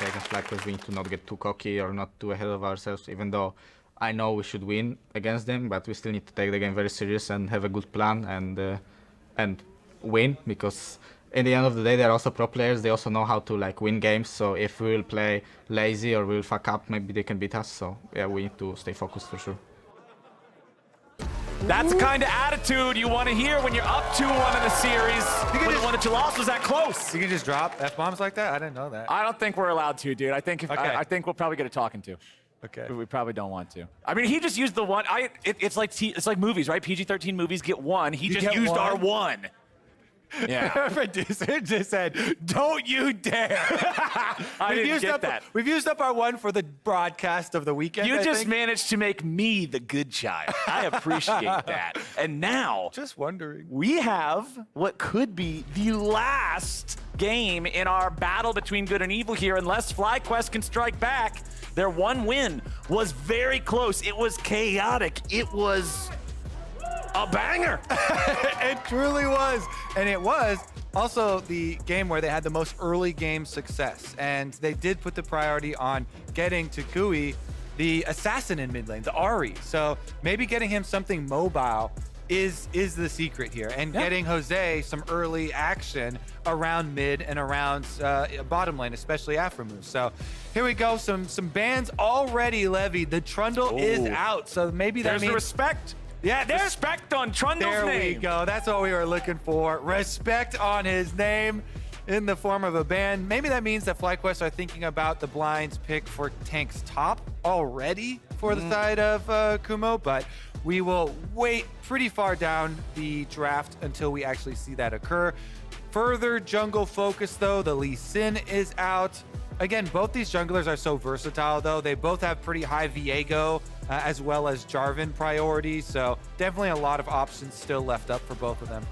against FlyQuest, we need to not get too cocky or not too ahead of ourselves, even though I know we should win against them, but we still need to take the game very serious and have a good plan and win, because in the end of the day, they're also pro players. They also know how to like win games. So if we will play lazy or we'll fuck up, maybe they can beat us. So yeah, we need to stay focused for sure. That's the kind of attitude you want to hear when you're up 2-1 in the series. When the one that you lost was that close. You can just drop F-bombs like that? I didn't know that. I don't think we're allowed to, dude. I think I think we'll probably get a talking to. Okay. But we probably don't want to. I mean, he just used the one. It's like movies, right? PG-13 movies get one. He just used our one. Yeah. Our producer just said, "Don't you dare!" I didn't get that. We've used up our one for the broadcast of the weekend. You just managed to make me the good child. I appreciate that. And now, just wondering, we have what could be the last game in our battle between good and evil here, unless FlyQuest can strike back. Their one win was very close. It was chaotic. It was a banger. It truly was. And it was also the game where they had the most early game success. And they did put the priority on getting toucouille, the assassin in mid lane, the Ahri. So maybe getting him something mobile is the secret here. And getting Jose some early action around mid and around bottom lane, especially aphromoo. So here we go. Some bans already levied. The Trundle is out. So maybe that means the respect. Yeah, there's respect on Trundle's name. There we go. That's what we were looking for. Respect on his name in the form of a ban. Maybe that means that FlyQuest are thinking about the blinds pick for Tank's top already for the side of Kumo, but we will wait pretty far down the draft until we actually see that occur. Further jungle focus, though, the Lee Sin is out. Again, both these junglers are so versatile, though. They both have pretty high Viego as well as Jarvan priority, so definitely a lot of options still left up for both of them.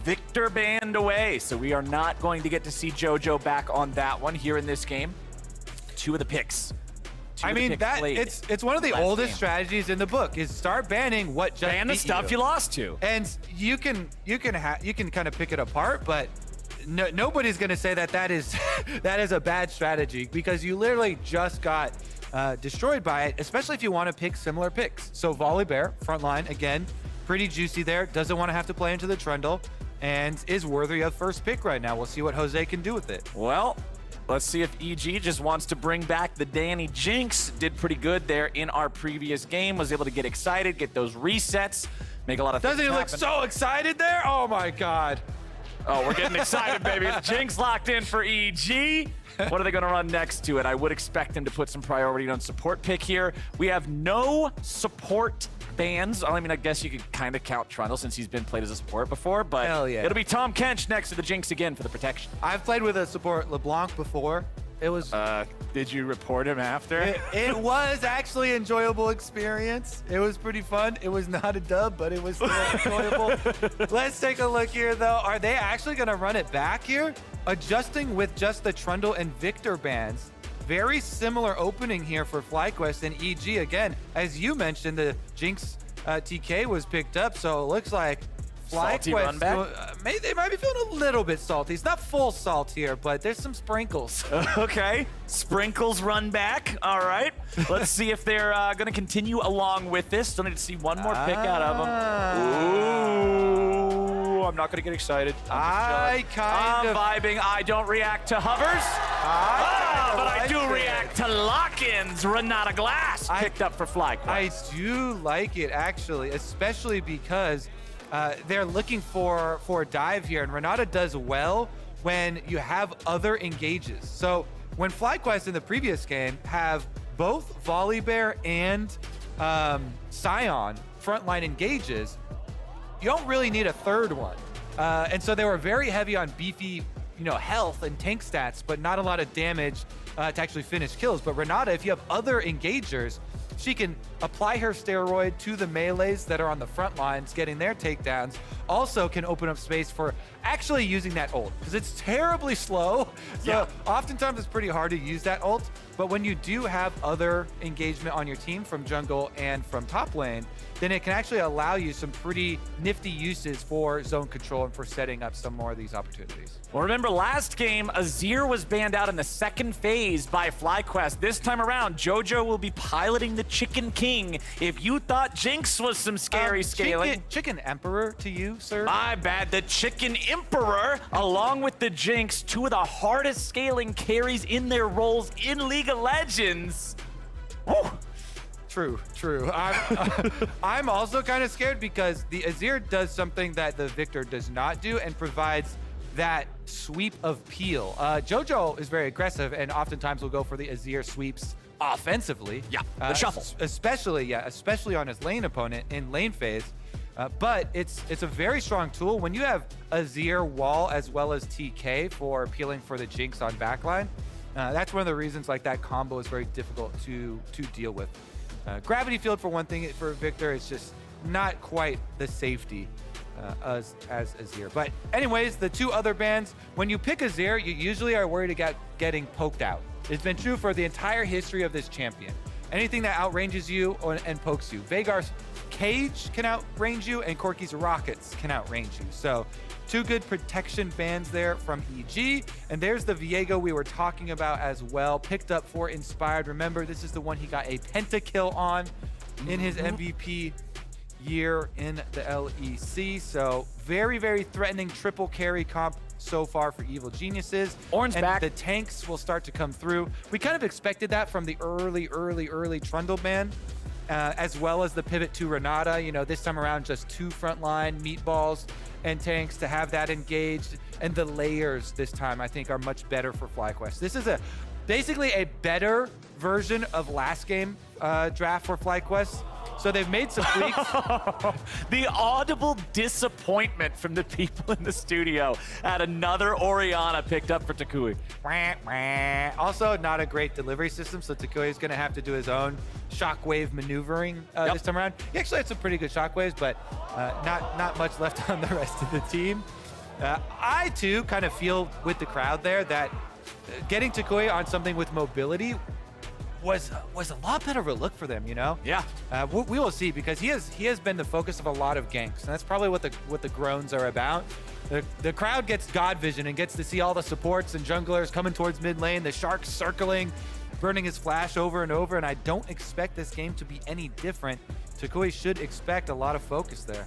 Victor banned away, so we are not going to get to see Jojo back on that one here in this game. Two of the picks. I mean, it's one of the oldest strategies in the book is start banning what just ban the stuff you lost to, and you can kind of pick it apart, but nobody's going to say that is that is a bad strategy, because you literally just got destroyed by it, especially if you want to pick similar picks. So Volibear, front line, again, pretty juicy there. Doesn't want to have to play into the Trundle and is worthy of first pick right now. We'll see what Jose can do with it. Well, let's see if EG just wants to bring back the Danny Jinx. Did pretty good there in our previous game. Was able to get excited, get those resets, make a lot of things happen. Doesn't he look so excited there? Oh my God. Oh, we're getting excited, baby. Jinx locked in for EG. What are they going to run next to it? I would expect them to put some priority on support pick here. We have no support bans. I mean, I guess you could kind of count Trundle since he's been played as a support before, but it'll be Tahm Kench next to the Jinx again for the protection. I've played with a support LeBlanc before. It was... did you report him after? It was actually an enjoyable experience. It was pretty fun. It was not a dub, but it was still enjoyable. Let's take a look here, though. Are they actually going to run it back here? Adjusting with just the Trundle and Victor bans. Very similar opening here for FlyQuest and EG. Again, as you mentioned, the Jinx TK was picked up, so it looks like FlyQuest, they might be feeling a little bit salty. It's not full salt here, but there's some sprinkles. Okay, sprinkles run back. All right, let's see if they're going to continue along with this. Still need to see one more pick out of them. Ooh, I'm not going to get excited. I'm vibing. I don't react to hovers. But I do react to lock-ins. Renata Glasc picked up for FlyQuest. I do like it, actually, especially because they're looking for a dive here, and Renata does well when you have other engages. So when FlyQuest in the previous game have both Volibear and Sion frontline engages, you don't really need a third one. And so they were very heavy on beefy, health and tank stats, but not a lot of damage to actually finish kills. But Renata, if you have other engagers, she can apply her steroid to the melees that are on the front lines, getting their takedowns. Also can open up space for actually using that ult, because it's terribly slow. So oftentimes it's pretty hard to use that ult. But when you do have other engagement on your team from jungle and from top lane, then it can actually allow you some pretty nifty uses for zone control and for setting up some more of these opportunities. Well, remember last game, Azir was banned out in the second phase by FlyQuest. This time around, Jojo will be piloting the Chicken King. If you thought Jinx was some scary scaling. Chicken Emperor to you, sir? My bad, the Chicken Emperor, along with the Jinx, two of the hardest scaling carries in their roles in League of Legends. Woo. True. I'm also kind of scared because the Azir does something that the Victor does not do and provides that sweep of peel. Jojo is very aggressive and oftentimes will go for the Azir sweeps offensively. Yeah, the shuffle. Especially on his lane opponent in lane phase. But it's a very strong tool. When you have Azir wall as well as TK for peeling for the Jinx on backline, that's one of the reasons like that combo is very difficult to deal with. Gravity field for one thing for Victor is just not quite the safety as Azir. But anyways, the two other bans, when you pick Azir, you usually are worried about getting poked out. It's been true for the entire history of this champion. Anything that outranges you and pokes you. Veigar's Cage can outrange you, and Corki's Rockets can outrange you. So two good protection bans there from EG. And there's the Viego we were talking about as well. Picked up for Inspired. Remember, this is the one he got a pentakill on in his MVP year in the LEC. So very, very threatening triple carry comp so far for Evil Geniuses. Ornn's back. The tanks will start to come through. We kind of expected that from the early Trundle ban. As well as the pivot to Renata. You know, this time around, just two frontline meatballs and tanks to have that engaged. And the layers this time, I think, are much better for FlyQuest. This is basically a better version of last game draft for FlyQuest. So they've made some tweaks. The audible disappointment from the people in the studio at another Orianna picked up for toucouille. Also, not a great delivery system, so toucouille is going to have to do his own shockwave maneuvering this time around. He actually had some pretty good shockwaves, but not much left on the rest of the team. I, too, kind of feel with the crowd there that getting toucouille on something with mobility was a lot better of a look for them, you know? Yeah. We will see, because he has been the focus of a lot of ganks, and that's probably what the groans are about. The crowd gets God vision and gets to see all the supports and junglers coming towards mid lane, the Shark circling, burning his flash over and over, and I don't expect this game to be any different. toucouille should expect a lot of focus there.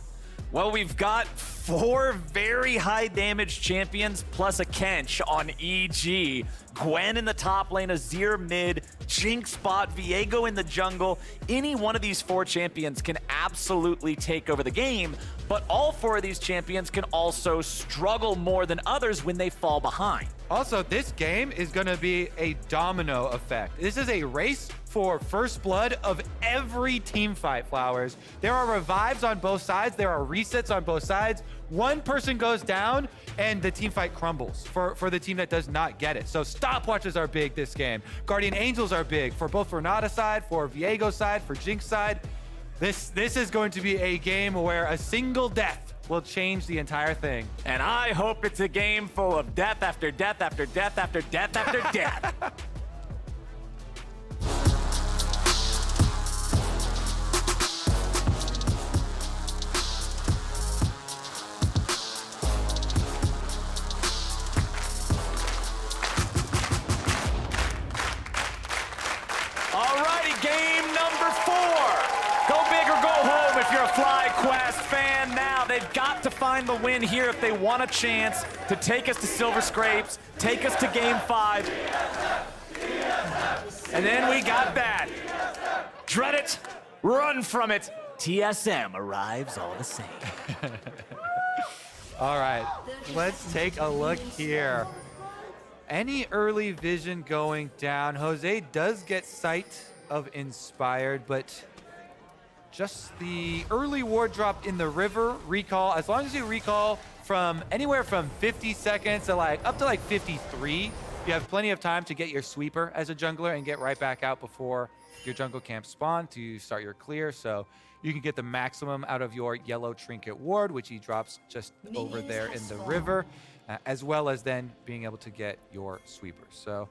Well, we've got 4 very high damage champions plus a Kench on EG. Gwen in the top lane, Azir mid, Jinx bot, Viego in the jungle. Any one of these 4 champions can absolutely take over the game, but all 4 of these champions can also struggle more than others when they fall behind. Also, this game is going to be a domino effect. This is a race for first blood of every team fight, Flowers. There are revives on both sides. There are resets on both sides. One person goes down and the team fight crumbles for the team that does not get it. So stopwatches are big this game. Guardian Angels are big for both Renata side, for Viego side, for Jinx side. This is going to be a game where a single death will change the entire thing. And I hope it's a game full of death after death after death after death after death. Alrighty, game number 4. Go big or go home if you're a FlyQuest fan now. They've got to find the win here if they want a chance to take us to Silver Scrapes, take us to game 5. And then we got that. Dread it, run from it. TSM arrives all the same. All right, let's take a look here. Any early vision going down? Jose does get sight of Inspired, but just the early ward drop in the river recall. As long as you recall from anywhere from 50 seconds to up to 53, you have plenty of time to get your sweeper as a jungler and get right back out before your jungle camp spawn to start your clear. So you can get the maximum out of your yellow trinket ward, which he drops just over there in the river, as well as then being able to get your sweepers. So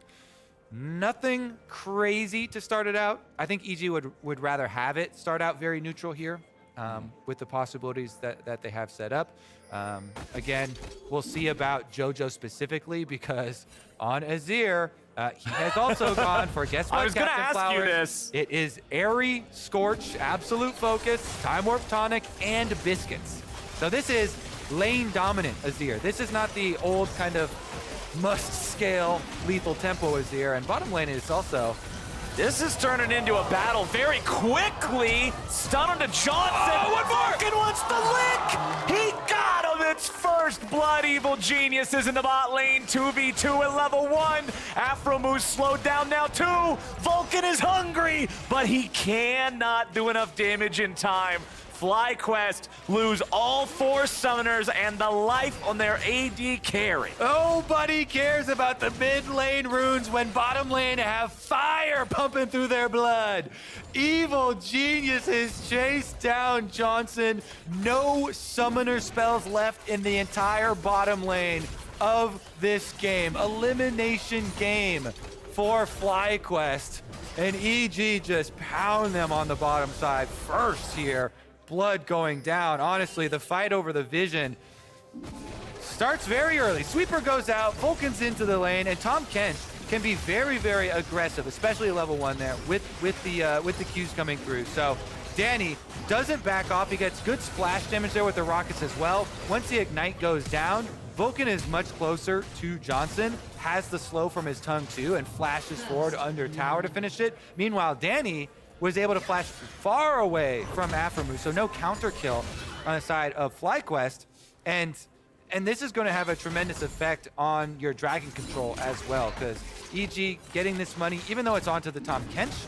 nothing crazy to start it out. I think EG would rather have it start out very neutral here, with the possibilities that they have set up. Again, we'll see about JoJo specifically, because on Azir, he has also gone for, guess what, I was going to Captain ask you Flowers? this. It is Airy, Scorch, Absolute Focus, Time Warp Tonic, and Biscuits. So this is lane dominant Azir. This is not the old kind of must-scale lethal tempo Azir. And bottom lane is also... This is turning into a battle very quickly. Stun onto Johnsun. Oh, one more! Vulcan wants the lick. He got him. It's first blood. Evil Geniuses in the bot lane. 2v2 at level 1. Aphromoo slowed down now too. Vulcan is hungry, but he cannot do enough damage in time. FlyQuest lose all 4 summoners and the life on their AD carry. Nobody cares about the mid lane runes when bottom lane have fire pumping through their blood. Evil Geniuses chase down Johnsun. No summoner spells left in the entire bottom lane of this game. Elimination game for FlyQuest. And EG just pound them on the bottom side first here. Blood going down. Honestly, the fight over the vision starts very early. Sweeper goes out, Vulcan's into the lane, and Tahm Kench can be very, very aggressive, especially level 1 there with the Qs coming through. So Danny doesn't back off. He gets good splash damage there with the rockets as well. Once the ignite goes down, Vulcan is much closer to Johnsun, has the slow from his tongue too, and flashes forward under tower to finish it. Meanwhile, Danny was able to flash far away from aphromoo, so no counter kill on the side of FlyQuest. And this is going to have a tremendous effect on your dragon control as well, because EG getting this money, even though it's onto the Tahm Kench,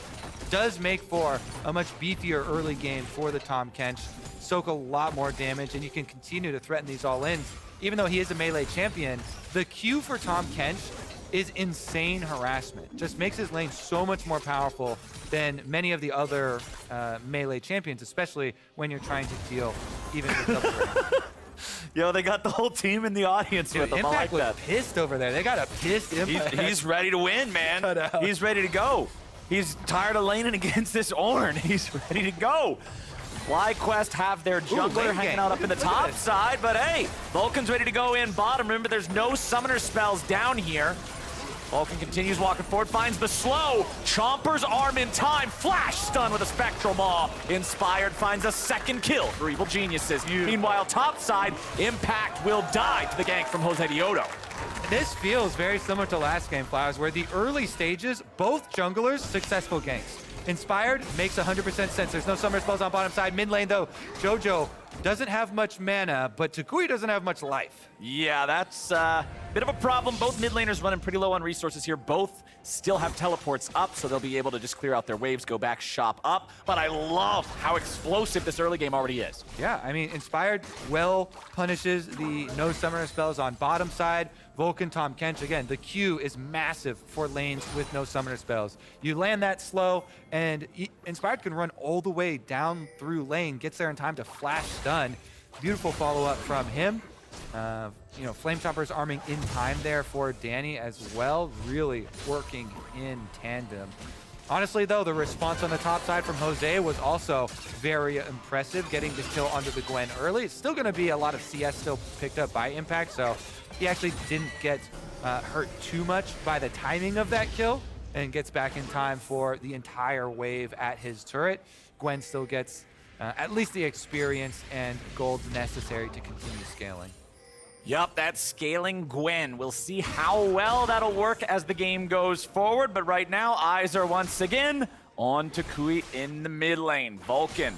does make for a much beefier early game for the Tahm Kench. Soak a lot more damage, and you can continue to threaten these all-ins. Even though he is a melee champion, the Q for Tahm Kench is insane harassment. Just makes his lane so much more powerful than many of the other melee champions, especially when you're trying to deal even with double range. Yo, they got the whole team in the audience with them. Impact I like was that. pissed over there. They got a pissed Impact. He's ready to win, man. He's ready to go. He's tired of laning against this Ornn. He's ready to go. FlyQuest have their jungler hanging out up in the top side, but hey, Vulcan's ready to go in bottom. Remember, there's no summoner spells down here. Vulcan continues walking forward, finds the slow. Chomper's arm in time. Flash stun with a Spectral Maw. Inspired finds a second kill for Evil Geniuses. Meanwhile, top side, Impact will die to the gank from Josedeodo. This feels very similar to last game, Flowers, where the early stages, both junglers, successful ganks. Inspired makes 100% sense. There's no summoner spells on bottom side. Mid lane, though, JoJo doesn't have much mana, but toucouille doesn't have much life. Yeah, that's a bit of a problem. Both mid laners running pretty low on resources here. Both still have teleports up, so they'll be able to just clear out their waves, go back, shop up. But I love how explosive this early game already is. Yeah, I mean, Inspired well punishes the no summoner spells on bottom side. Vulcan, Tahm Kench, again, the Q is massive for lanes with no summoner spells. You land that slow, and Inspired can run all the way down through lane, gets there in time to flash stun. Beautiful follow-up from him. You know, Flame Chopper's arming in time there for Danny as well, really working in tandem. Honestly, though, the response on the top side from Jose was also very impressive, getting the kill onto the Gwen early. It's still going to be a lot of CS still picked up by Impact, so he actually didn't get hurt too much by the timing of that kill and gets back in time for the entire wave at his turret. Gwen still gets at least the experience and gold necessary to continue scaling. Yup, that's scaling Gwen. We'll see how well that'll work as the game goes forward, but right now, eyes are once again on toucouille in the mid lane. Vulcan,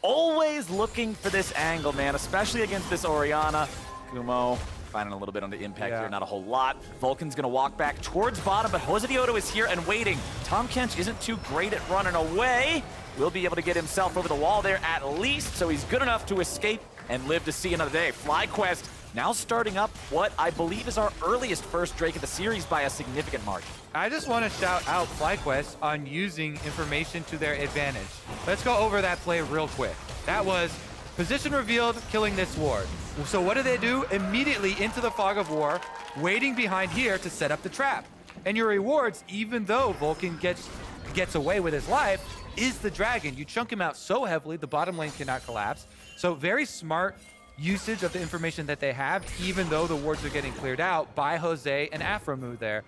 always looking for this angle, man, especially against this Orianna. Kumo finding a little bit on the impact here, not a whole lot. Vulcan's gonna walk back towards bottom, but Josedeodo is here and waiting. Tahm Kench isn't too great at running away. Will be able to get himself over the wall there at least, so he's good enough to escape and live to see another day. FlyQuest now starting up what I believe is our earliest first Drake of the series by a significant margin. I just want to shout out FlyQuest on using information to their advantage. Let's go over that play real quick. That was position revealed, killing this ward. So what do? Immediately into the fog of war, waiting behind here to set up the trap. And your rewards, even though Vulcan gets away with his life, is the dragon. You chunk him out so heavily, the bottom lane cannot collapse. So very smart usage of the information that they have, even though the wards are getting cleared out by Jose and aphromoo there.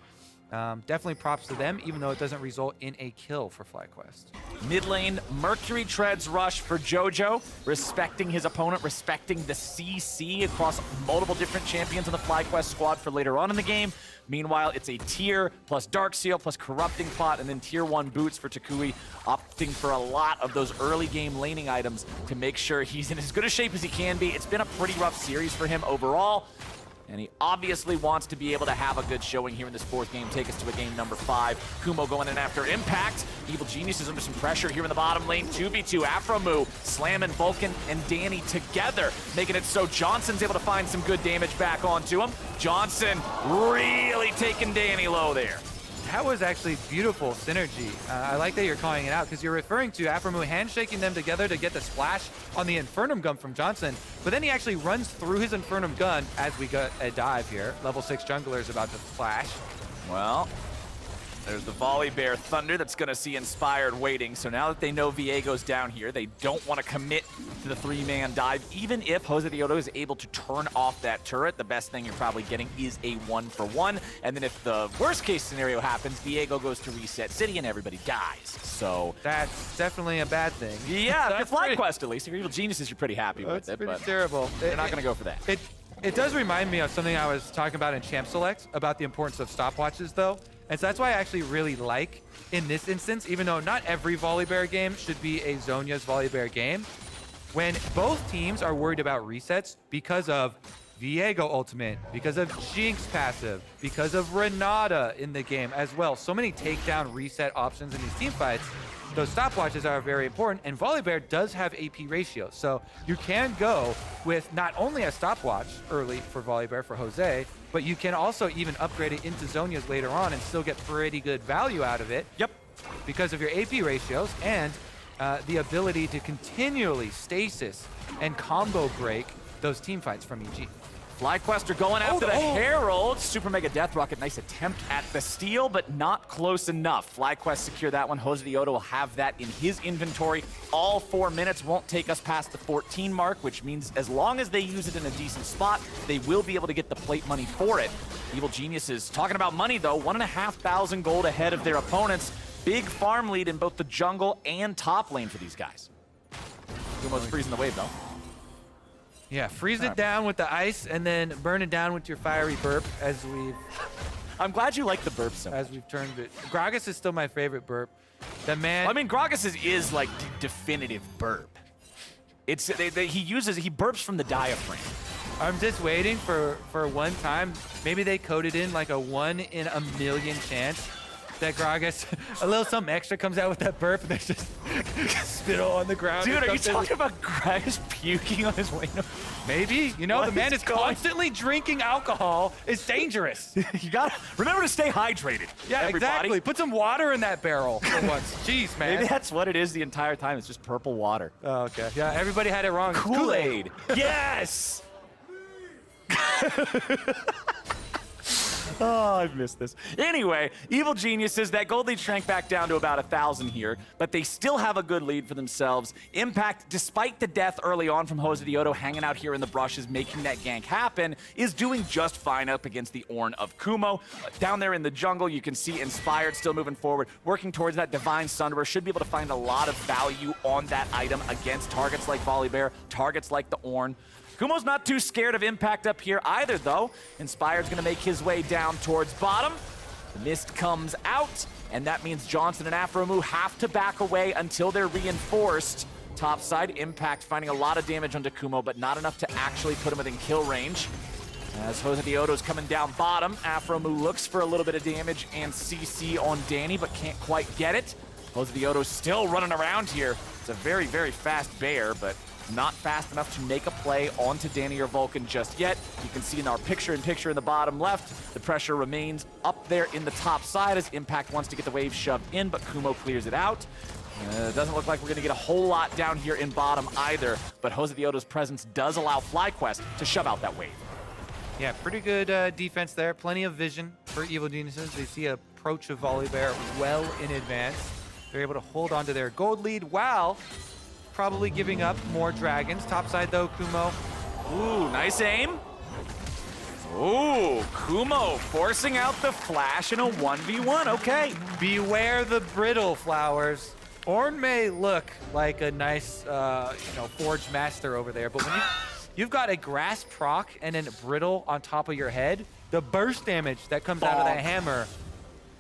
Definitely props to them, even though it doesn't result in a kill for FlyQuest. Mid lane, Mercury Treads rush for Jojo, respecting his opponent, respecting the CC across multiple different champions in the FlyQuest squad for later on in the game. Meanwhile, it's a tier plus Darkseal plus Corrupting Pot, and then tier 1 boots for toucouille, opting for a lot of those early game laning items to make sure he's in as good a shape as he can be. It's been a pretty rough series for him overall, and he obviously wants to be able to have a good showing here in this 4th game, take us to a game number 5. Kumo going in after Impact. Evil Genius is under some pressure here in the bottom lane. 2v2, aphromoo slamming Vulcan and Danny together, making it so Johnson's able to find some good damage back onto him. Johnsun really taking Danny low there. That was actually beautiful synergy. I like that you're calling it out because you're referring to aphromoo handshaking them together to get the splash on the Infernum gun from Johnsun, but then he actually runs through his Infernum gun as we got a dive here. Level 6 jungler is about to flash. Well, there's the Volibear Thunder that's going to see Inspired waiting. So now that they know Viego's down here, they don't want to commit to the 3-man dive. Even if Josedeodo is able to turn off that turret, the best thing you're probably getting is a 1-for-1. And then if the worst case scenario happens, Viego goes to reset city and everybody dies. So that's definitely a bad thing. Yeah, if you're FlyQuest at least. If you're Evil Geniuses, you're pretty happy with it. That's pretty but terrible. They're not going to go for that. It does remind me of something I was talking about in Champ Select about the importance of stopwatches, though. And so that's why I actually really like, in this instance, even though not every Volibear game should be a Zhonya's Volibear game, when both teams are worried about resets because of Viego ultimate, because of Jinx passive, because of Renata in the game as well. So many takedown reset options in these team fights. Those stopwatches are very important, and Volibear does have AP ratio. So you can go with not only a stopwatch early for Volibear for Jose, but you can also even upgrade it into Zhonya's later on and still get pretty good value out of it. Yep. Because of your AP ratios and the ability to continually stasis and combo break those team fights from EG. FlyQuest are going after the Herald. Super Mega Death Rocket, nice attempt at the steal, but not close enough. FlyQuest secure that one. Josedeodo will have that in his inventory. All 4 minutes won't take us past the 14 mark, which means as long as they use it in a decent spot, they will be able to get the plate money for it. Evil Geniuses talking about money though, 1,500 gold ahead of their opponents. Big farm lead in both the jungle and top lane for these guys. Kumo's freezing the wave though. Yeah, freeze it down with the ice and then burn it down with your fiery burp as we've... I'm glad you like the burp so much. As we've turned it. Gragas is still my favorite burp. The man... I mean, Gragas is like definitive burp. It's he burps from the diaphragm. I'm just waiting for one time. Maybe they coded in like a 1 in a million chance that Gragas, a little something extra comes out with that burp and there's just spittle on the ground. Dude, are you talking about Gragas puking on his way? Maybe. You know, the man is constantly drinking alcohol. It's dangerous. You gotta remember to stay hydrated. Yeah, everybody. Exactly. Put some water in that barrel for once. Jeez, man. Maybe that's what it is the entire time. It's just purple water. Oh, okay. Yeah, everybody had it wrong. Kool-Aid. Yes! Oh, I've missed this. Anyway, Evil Geniuses, that gold lead shrank back down to about 1,000 here, but they still have a good lead for themselves. Impact, despite the death early on from Josedeodo hanging out here in the brushes, making that gank happen, is doing just fine up against the Ornn of Kumo. Down there in the jungle, you can see Inspired still moving forward, working towards that Divine Sunderer. Should be able to find a lot of value on that item against targets like Volibear, targets like the Ornn. Kumo's not too scared of Impact up here either, though. Inspired's going to make his way down towards bottom. The mist comes out, and that means Johnsun and aphromoo have to back away until they're reinforced. Topside, Impact finding a lot of damage onto Kumo, but not enough to actually put him within kill range. As Josedeodo's coming down bottom, aphromoo looks for a little bit of damage and CC on Danny, but can't quite get it. Josedeodo's still running around here. It's a very, very fast bear, but not fast enough to make a play onto Danny or Vulcan just yet. You can see in our picture-in-picture in the bottom left, the pressure remains up there in the top side as Impact wants to get the wave shoved in, but Kumo clears it out. Doesn't look like we're going to get a whole lot down here in bottom either, but Josedeodo's presence does allow FlyQuest to shove out that wave. Yeah, pretty good defense there. Plenty of vision for Evil Geniuses. They see approach of Volibear well in advance. They're able to hold on to their gold lead while probably giving up more dragons. Topside though, Kumo. Ooh, nice aim. Ooh, Kumo forcing out the flash in a 1v1. Okay. Beware the brittle flowers. Ornn may look like a nice, forge master over there, but when you've got a grass proc and then brittle on top of your head, the burst damage that comes out of that hammer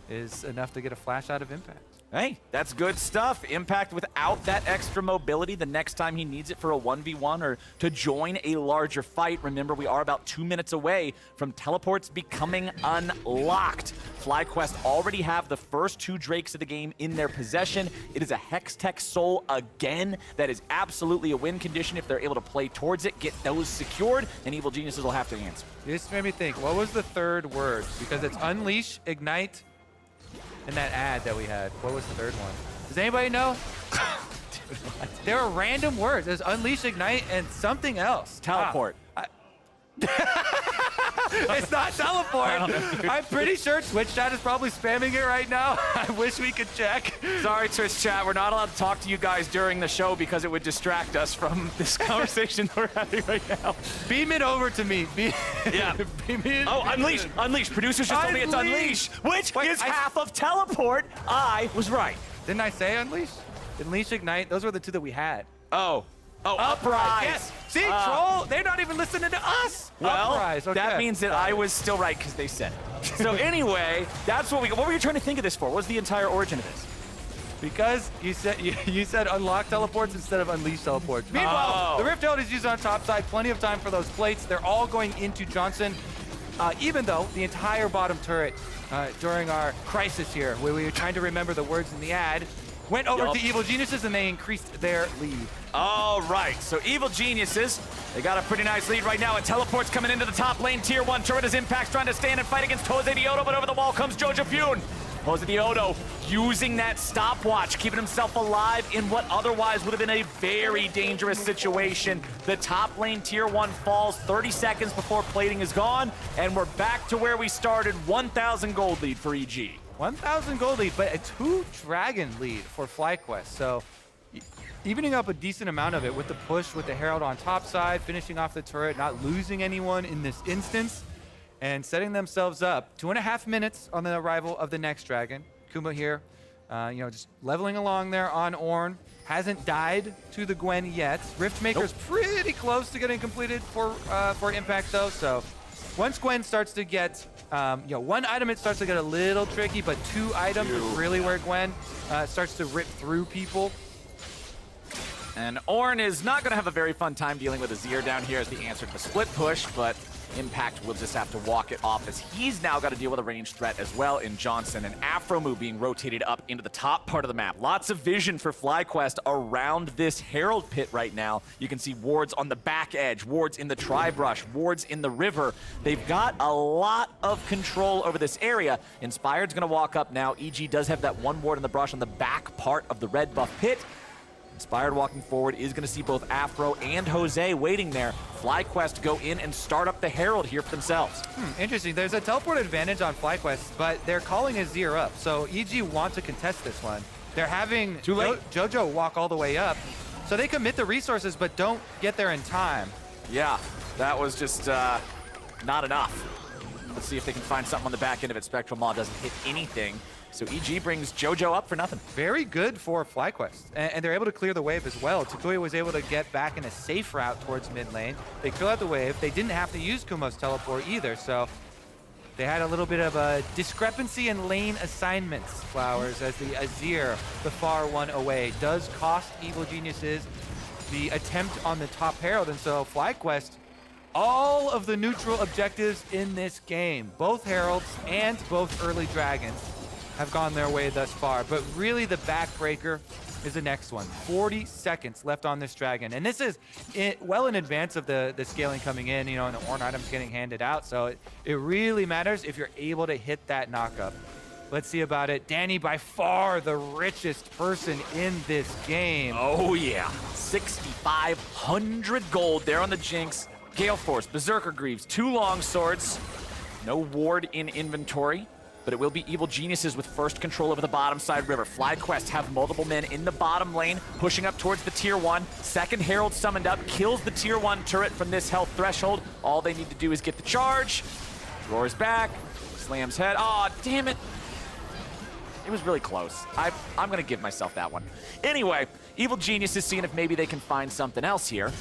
is enough to get a flash out of impact. Hey, that's good stuff. Impact without that extra mobility the next time he needs it for a 1v1 or to join a larger fight. Remember, we are about 2 minutes away from teleports becoming unlocked. FlyQuest already have the first 2 Drakes of the game in their possession. It is a Hextech Soul again. That is absolutely a win condition if they're able to play towards it, get those secured, and Evil Geniuses will have to answer. This made me think, what was the third word? Because it's Unleash, Ignite, and that ad that we had. What was the third one? Does anybody know? There were random words. There's Unleash, Ignite, and something else. Teleport. It's not teleport. I'm pretty sure Twitch chat is probably spamming it right now. I wish we could check. Sorry, Twitch chat. We're not allowed to talk to you guys during the show because it would distract us from this conversation we're having right now. Beam it over to me. Yeah. Beam it. Oh, Unleash. Unleash. Producers just told me it's Unleash, which is half of teleport. I was right. Didn't I say Unleash? Unleash, Ignite. Those were the 2 that we had. Oh, Uprise. Yes. See, Troll, they're not even listening to us. Well, Uprise. Okay. that means that I was still right because they said it. So anyway, that's what were you trying to think of this for? What was the entire origin of this? Because you said unlock teleports instead of unleash teleports. Meanwhile, the Rift Herald is used on top side. Plenty of time for those plates. They're all going into Johnsun. Even though the entire bottom turret during our crisis here, where we were trying to remember the words in the ad, went over to Evil Geniuses and they increased their lead. All right, so Evil Geniuses, they got a pretty nice lead right now, and teleports coming into the top lane. Tier 1 turret is Impact's trying to stand and fight against Josedeodo, but over the wall comes jojopyun. Josedeodo using that stopwatch, keeping himself alive in what otherwise would have been a very dangerous situation. The top lane Tier 1 falls 30 seconds before plating is gone, and we're back to where we started. 1,000 gold lead for EG. 1,000 gold lead, but a 2 dragon lead for FlyQuest. So evening up a decent amount of it with the push with the Herald on top side, finishing off the turret, not losing anyone in this instance, and setting themselves up. 2.5 minutes on the arrival of the next dragon. Kumo here, just leveling along there on Ornn. Hasn't died to the Gwen yet. Riftmaker's pretty close to getting completed for Impact though. So once Gwen starts to get, 1 item, it starts to get a little tricky, but 2 items is really where Gwen starts to rip through people. And Ornn is not going to have a very fun time dealing with Azir down here as the answer to the split push, but Impact will just have to walk it off as he's now got to deal with a ranged threat as well in Johnsun, and aphromoo being rotated up into the top part of the map. Lots of vision for FlyQuest around this Herald pit right now. You can see wards on the back edge, wards in the tri-brush, wards in the river. They've got a lot of control over this area. Inspired's going to walk up now. EG does have that 1 ward in the brush on the back part of the red buff pit. Inspired walking forward is going to see both Afro and Jose waiting there. FlyQuest go in and start up the Herald here for themselves. Interesting. There's a teleport advantage on FlyQuest, but they're calling Azir up. So EG want to contest this one. They're having Jojo walk all the way up. So they commit the resources, but don't get there in time. Yeah, that was just not enough. Let's see if they can find something on the back end of it. Spectral Maw doesn't hit anything. So EG brings Jojo up for nothing. Very good for FlyQuest. And they're able to clear the wave as well. toucouille was able to get back in a safe route towards mid lane. They clear out the wave. They didn't have to use Kumo's teleport either, so they had a little bit of a discrepancy in lane assignments, Flowers, as the Azir, the far one away, does cost Evil Geniuses the attempt on the top Herald. And so FlyQuest, all of the neutral objectives in this game, both Heralds and both early Dragons, have gone their way thus far. But really the backbreaker is the next one. 40 seconds left on this Dragon. And this is well in advance of the scaling coming in, and the Ornn items getting handed out. So it really matters if you're able to hit that knockup. Let's see about it. Danny, by far the richest person in this game. Oh yeah, 6,500 gold there on the Jinx. Gale Force, Berserker Greaves, 2 long swords. No ward in inventory, but it will be Evil Geniuses with first control over the bottom side river. FlyQuest have multiple men in the bottom lane, pushing up towards the tier 1. Second Herald summoned up, kills the tier 1 turret from this health threshold. All they need to do is get the charge. Roars back, slams head. Aw, damn it. It was really close. I'm gonna give myself that one. Anyway, Evil Geniuses seeing if maybe they can find something else here.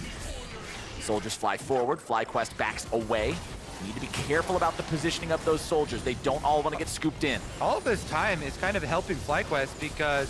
Soldiers fly forward, FlyQuest backs away. Need to be careful about the positioning of those soldiers. They don't all want to get scooped in. All of this time is kind of helping FlyQuest because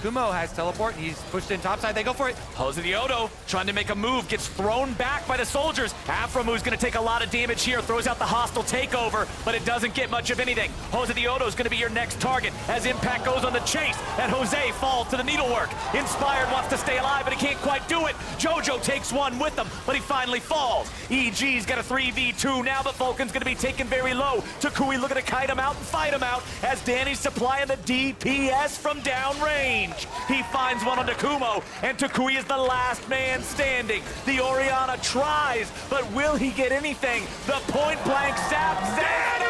Kumo has teleport and he's pushed in topside. They go for it. Josedeodo trying to make a move, gets thrown back by the soldiers. Aphromoo is going to take a lot of damage here, throws out the hostile takeover, but it doesn't get much of anything. Josedeodo is going to be your next target as Impact goes on the chase, and Jose falls to the needlework. Inspired wants to stay alive, but he can't quite do it. Jojo takes one with him, but he finally falls. EG's got a 3v2 now, but Vulcan's going to be taken very low. toucouille looking to kite him out and fight him out as Danny's supplying the DPS from downrange. He finds one onto Kumo, and toucouille is the last man standing. The Orianna tries, but will he get anything? The point-blank zap and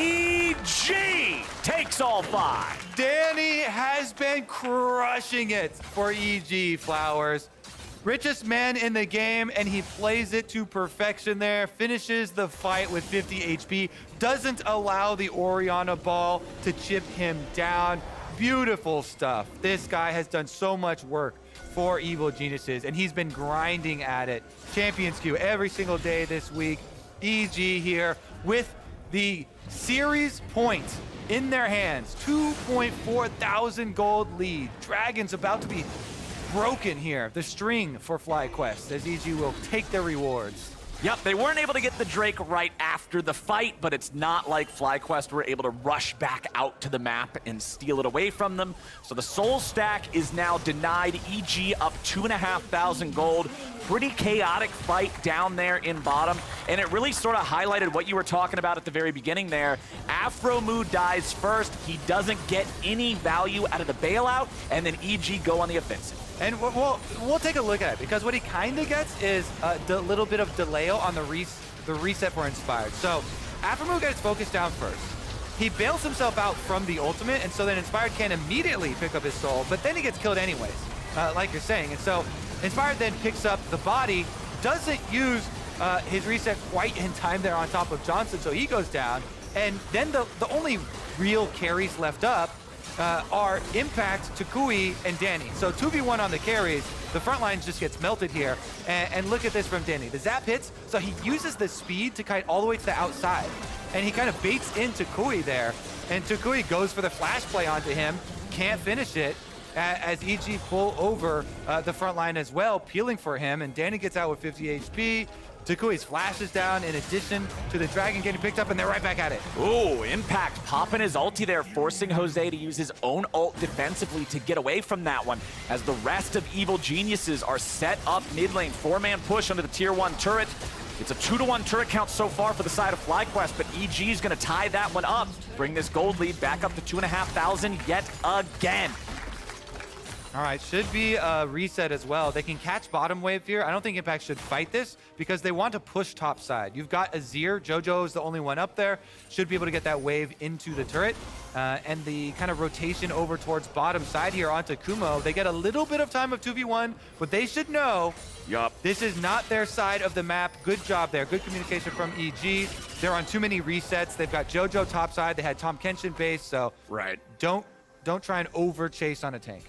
EG takes all 5. Danny has been crushing it for EG Flowers. Richest man in the game, and he plays it to perfection there. Finishes the fight with 50 HP. Doesn't allow the Orianna ball to chip him down. Beautiful stuff. This guy has done so much work for Evil Geniuses, and he's been grinding at it. Champions queue every single day this week. EG here with the series point in their hands. 2.4 thousand gold lead. Dragon's about to be broken here. The string for FlyQuest as EG will take their rewards. Yep, they weren't able to get the Drake right after the fight, but it's not like FlyQuest were able to rush back out to the map and steal it away from them. So the soul stack is now denied. EG up 2,500 gold. Pretty chaotic fight down there in bottom, and it really sort of highlighted what you were talking about at the very beginning there. aphromoo dies first. He doesn't get any value out of the bailout, and then EG go on the offensive. And we'll take a look at it, because what he kind of gets is a little bit of delay on the reset for Inspired. So aphromoo gets focused down first. He bails himself out from the ultimate, and so then Inspired can immediately pick up his soul, but then he gets killed anyways, like you're saying. And so Inspired then picks up the body, doesn't use his reset quite in time there on top of Johnsun, so he goes down. And then the only real carries left up are Impact, toucouille, and Danny. So 2v1 on the carries. The front line just gets melted here. And look at this from Danny. The zap hits, so he uses the speed to kite all the way to the outside. And he kind of baits into toucouille there. And toucouille goes for the flash play onto him. Can't finish it as EG pull over the front line as well, peeling for him. And Danny gets out with 50 HP. toucouille's flashes down in addition to the dragon getting picked up, and they're right back at it. Ooh, Impact popping his ulti there, forcing Jose to use his own ult defensively to get away from that one, as the rest of Evil Geniuses are set up mid lane. 4-man push under the tier 1 turret. It's a 2-to-1 turret count so far for the side of FlyQuest, but EG is going to tie that one up, bring this gold lead back up to 2,500 yet again. All right, should be a reset as well. They can catch bottom wave here. I don't think Impact should fight this because they want to push top side. You've got Azir. Jojo is the only one up there. Should be able to get that wave into the turret. And the kind of rotation over towards bottom side here onto Kumo. They get a little bit of time of 2v1, but they should know this is not their side of the map. Good job there. Good communication from EG. They're on too many resets. They've got Jojo top side. They had Tahm Kench in base, so don't try and over chase on a tank.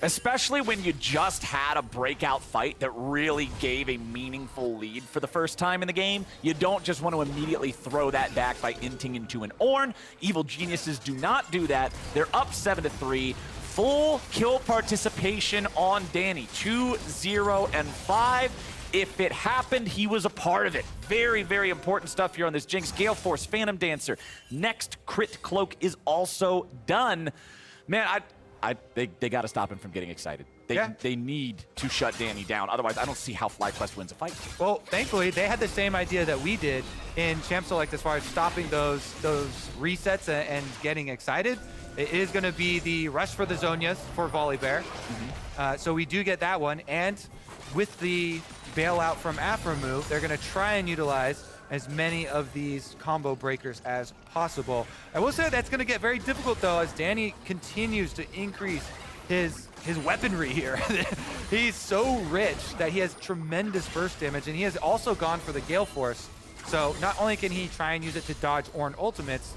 Especially when you just had a breakout fight that really gave a meaningful lead for the first time in the game. You don't just want to immediately throw that back by inting into an Ornn. Evil Geniuses do not do that. They're up 7-3. Full kill participation on Danny. 2, 0, and 5. If it happened, he was a part of it. Very, very important stuff here on this Jinx. Gale Force, Phantom Dancer. Next crit cloak is also done. Man, They got to stop him from getting excited. They need to shut Danny down. Otherwise, I don't see how FlyQuest wins a fight. Well, thankfully, they had the same idea that we did in Champ Select as far as stopping those resets and getting excited. It is going to be the rush for the Zhonyas for Volibear. So we do get that one. And with the bailout from aphromoo, they're going to try and utilize as many of these combo breakers as possible. I will say that's going to get very difficult, though, as Danny continues to increase his weaponry here. He's so rich that he has tremendous burst damage, and he has also gone for the Gale Force. So not only can he try and use it to dodge Ornn ultimates,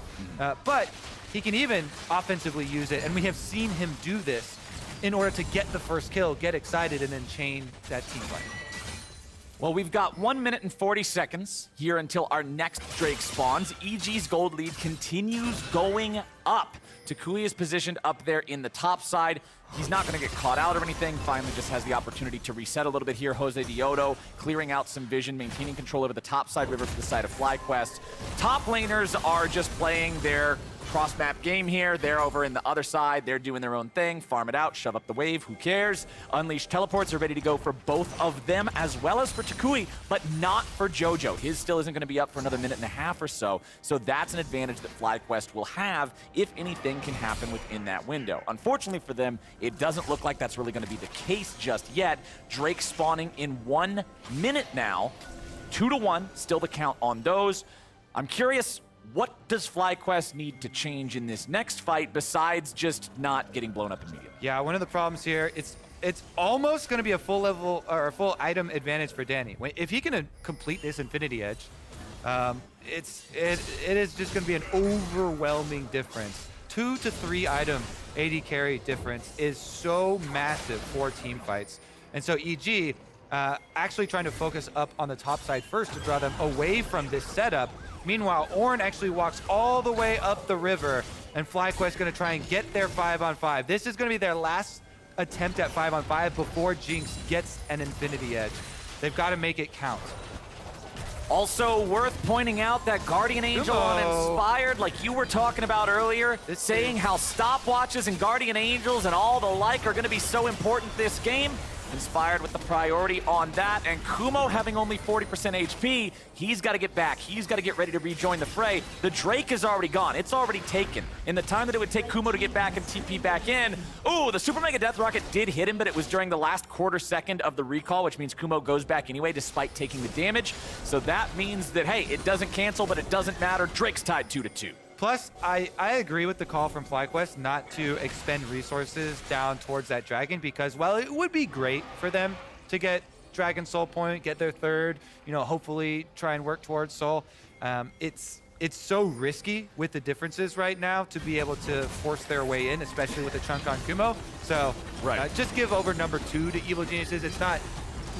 but he can even offensively use it, and we have seen him do this in order to get the first kill, get excited, and then chain that team fight. Well, we've got 1 minute and 40 seconds here until our next Drake spawns. EG's gold lead continues going up. toucouille is positioned up there in the top side. He's not going to get caught out or anything. Finally just has the opportunity to reset a little bit here. Josedeodo clearing out some vision, maintaining control over the top side river for the side of FlyQuest. Top laners are just playing their cross-map game here. They're over in the other side. They're doing their own thing. Farm it out, shove up the wave, who cares? Unleash teleports are ready to go for both of them, as well as for toucouille, but not for Jojo. His still isn't going to be up for another minute and a half or so, so that's an advantage that FlyQuest will have if anything can happen within that window. Unfortunately for them, it doesn't look like that's really going to be the case just yet. Drake spawning in 1 minute now. 2-1, still the count on those. I'm curious, what does FlyQuest need to change in this next fight besides just not getting blown up immediately? Yeah, one of the problems here, it's almost going to be a full level or a full item advantage for Danny. If he can complete this Infinity Edge, it is just going to be an overwhelming difference. 2 to 3 item AD carry difference is so massive for team fights. And so EG actually trying to focus up on the top side first to draw them away from this setup. Meanwhile, Ornn actually walks all the way up the river, and FlyQuest going to try and get their 5-on-5. This is going to be their last attempt at 5-on-5 before Jinx gets an Infinity Edge. They've got to make it count. Also worth pointing out that Guardian Angel Kumo. on Inspired, like you were talking about earlier, saying how stopwatches and Guardian Angels and all the like are going to be so important this game. Inspired with the priority on that, and Kumo having only 40% HP, he's got to get back. He's got to get ready to rejoin the fray. The Drake is already gone. It's already taken. In the time that it would take Kumo to get back and TP back in, ooh, the Super Mega Death Rocket did hit him, but it was during the last quarter second of the recall, which means Kumo goes back anyway despite taking the damage. So that means that, hey, it doesn't cancel, but it doesn't matter. Drake's tied 2-2. Plus, I agree with the call from FlyQuest not to expend resources down towards that dragon because, while it would be great for them to get Dragon Soul Point, get their third, hopefully try and work towards Soul, it's so risky with the differences right now to be able to force their way in, especially with a chunk on Kumo. So just give over number 2 to Evil Geniuses. It's not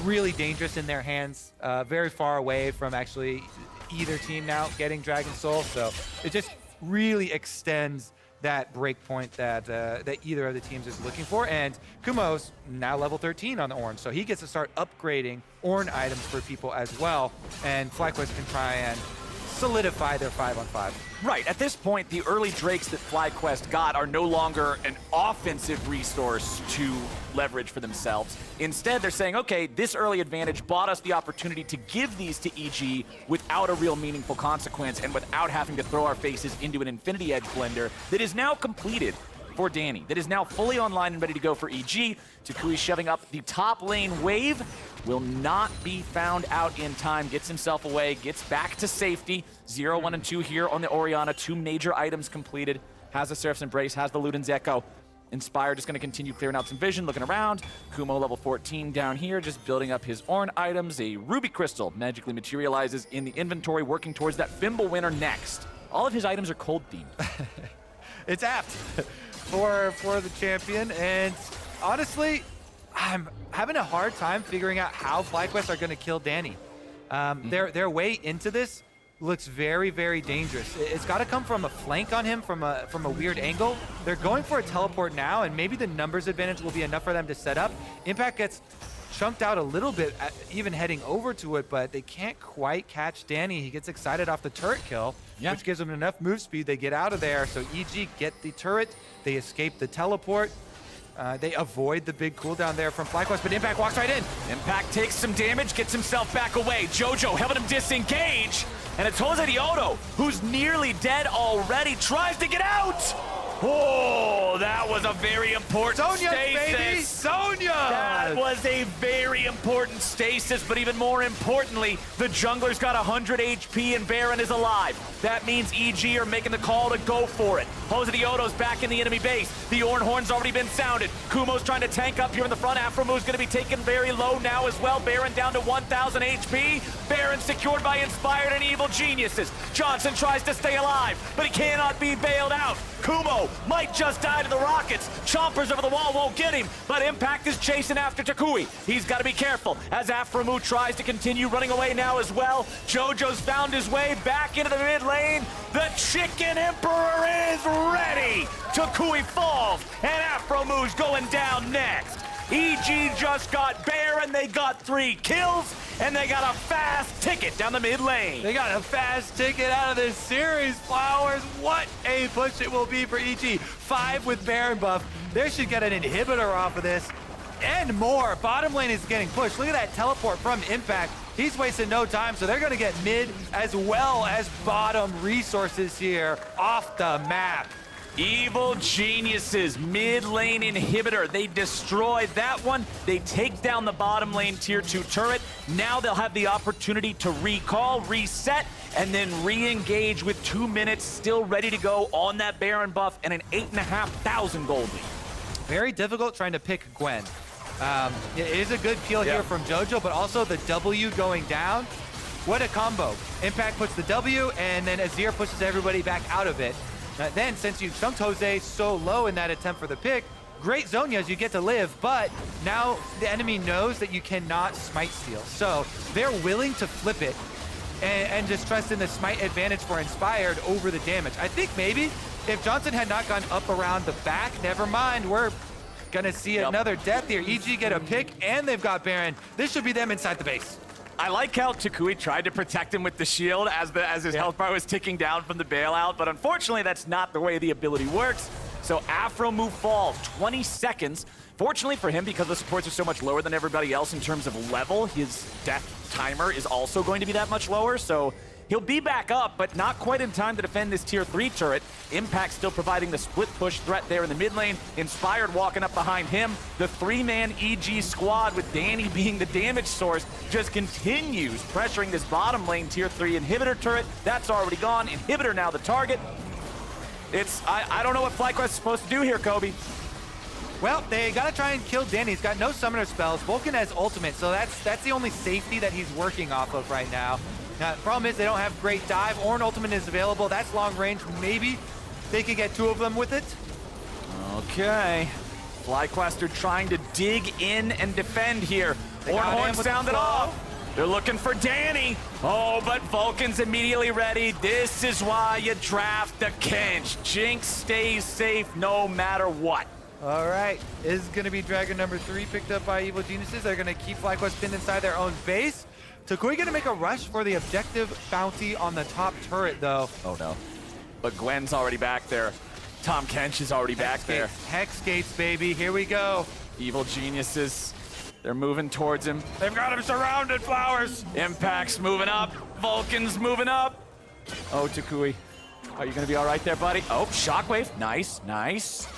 really dangerous in their hands, very far away from actually either team now getting Dragon Soul. So it just really extends that break point that either of the teams is looking for. And Kumo's now level 13 on the Ornn, so he gets to start upgrading Ornn items for people as well. And FlyQuest can try and solidify their 5-on-5. Right, at this point, the early Drakes that FlyQuest got are no longer an offensive resource to leverage for themselves. Instead, they're saying, okay, this early advantage bought us the opportunity to give these to EG without a real meaningful consequence and without having to throw our faces into an Infinity Edge blender that is now completed for Danny, that is now fully online and ready to go for EG. toucouille shoving up the top lane wave, will not be found out in time, gets himself away, gets back to safety. 0, 1, and 2 here on the Orianna, 2 major items completed. Has the Seraph's Embrace, has the Luden's Echo. Inspired just going to continue clearing out some vision, looking around. Kumo level 14 down here, just building up his Ornn items. A Ruby Crystal magically materializes in the inventory, working towards that Fimble winner next. All of his items are cold themed. It's apt for the champion, and honestly, I'm having a hard time figuring out how FlyQuest are going to kill Danny. Their way into this looks very, very dangerous. It's got to come from a flank on him from a weird angle. They're going for a teleport now, and maybe the numbers advantage will be enough for them to set up. Impact gets chunked out a little bit, even heading over to it, but they can't quite catch Danny. He gets excited off the turret kill, which gives him enough move speed. They get out of there, so EG get the turret. They escape the teleport. They avoid the big cooldown there from FlyQuest, but Impact walks right in. Impact takes some damage, gets himself back away. Jojo helping him disengage, and it's Josedeodo, who's nearly dead already, tries to get out! Oh, that was a very important Sonya, stasis. baby! Sonya! That was a very important stasis, but even more importantly, the jungler's got 100 HP and Baron is alive. That means EG are making the call to go for it. Josedeodo's back in the enemy base. The Ornn horn's already been sounded. Kumo's trying to tank up here in the front. Aphromoo going to be taken very low now as well. Baron down to 1,000 HP. Baron secured by Inspired and Evil Geniuses. Johnsun tries to stay alive, but he cannot be bailed out. Kumo might just die to the rockets. Chompers over the wall won't get him, but Impact is chasing after toucouille. He's got to be careful as Aphromoo tries to continue running away now as well. Jojo's found his way back into the mid lane. The Chicken Emperor is ready. Toucouille falls, and Aphromoo's going down next. EG just got Baron, they got 3 kills, and they got a fast ticket down the mid lane. They got a fast ticket out of this series, Flowers. What a push it will be for EG. 5 with Baron buff. They should get an inhibitor off of this, and more. Bottom lane is getting pushed. Look at that teleport from Impact. He's wasting no time, so they're going to get mid as well as bottom resources here off the map. Evil Geniuses, mid lane inhibitor. They destroy that one. They take down the bottom lane tier 2 turret. Now they'll have the opportunity to recall, reset, and then re-engage with 2 minutes still ready to go on that Baron buff and an 8,500 gold lead. Very difficult trying to pick Gwen. It is a good peel here from Jojo, but also the W going down. What a combo. Impact puts the W, and then Azir pushes everybody back out of it. Then, since you stumped Jose so low in that attempt for the pick, great Zonias, you get to live, but now the enemy knows that you cannot smite steal. So they're willing to flip it and just trust in the smite advantage for Inspired over the damage. I think maybe if Johnsun had not gone up around the back, never mind, we're gonna see another death here. EG get a pick, and they've got Baron. This should be them inside the base. I like how toucouille tried to protect him with the shield as his health bar was ticking down from the bailout, but unfortunately that's not the way the ability works. So Aphromoo falls 20 seconds. Fortunately for him, because the supports are so much lower than everybody else in terms of level, his death timer is also going to be that much lower, so he'll be back up, but not quite in time to defend this tier 3 turret. Impact still providing the split push threat there in the mid lane. Inspired walking up behind him. The 3-man EG squad with Danny being the damage source just continues pressuring this bottom lane tier 3 inhibitor turret. That's already gone. Inhibitor now the target. I don't know what FlyQuest is supposed to do here, Kobe. Well, they gotta try and kill Danny. He's got no summoner spells. Vulcan has ultimate, so that's the only safety that he's working off of right now. Now, the problem is they don't have great dive. Ornn ultimate is available. That's long range. Maybe they could get 2 of them with it. Okay. FlyQuest are trying to dig in and defend here. Ornn sounded off. They're looking for Danny. Oh, but Vulcan's immediately ready. This is why you draft the Kench. Jinx stays safe no matter what. All right, is going to be Dragon number 3 picked up by Evil Geniuses. They're going to keep FlyQuest pinned inside their own base. toucouille going to make a rush for the objective bounty on the top turret, though. Oh, no. But Gwen's already back there. Tahm Kench is already back there. Hex gates, baby. Here we go. Evil Geniuses. They're moving towards him. They've got him surrounded, Flowers. Impact's moving up. Vulcan's moving up. Oh, toucouille. Are you going to be all right there, buddy? Oh, Shockwave. Nice, nice.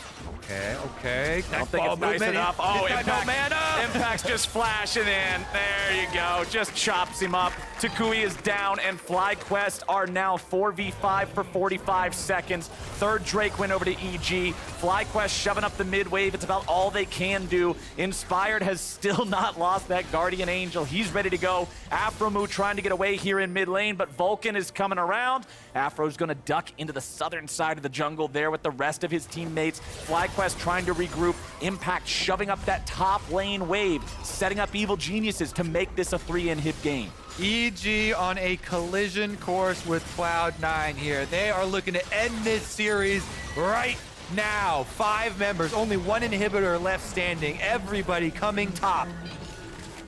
Okay. I don't think it's nice enough. Oh, Impact's just flashing in. There you go. Just chops him up. toucouille is down, and FlyQuest are now 4v5 for 45 seconds. Third Drake win over to EG. FlyQuest shoving up the mid wave. It's about all they can do. Inspired has still not lost that Guardian Angel. He's ready to go. Aphromoo trying to get away here in mid lane, but Vulcan is coming around. Afro's going to duck into the southern side of the jungle there with the rest of his teammates. FlyQuest trying to regroup. Impact shoving up that top lane wave, setting up Evil Geniuses to make this a 3-in-hit game. EG on a collision course with Cloud9 here. They are looking to end this series right now. 5 members, only 1 inhibitor left standing. Everybody coming top.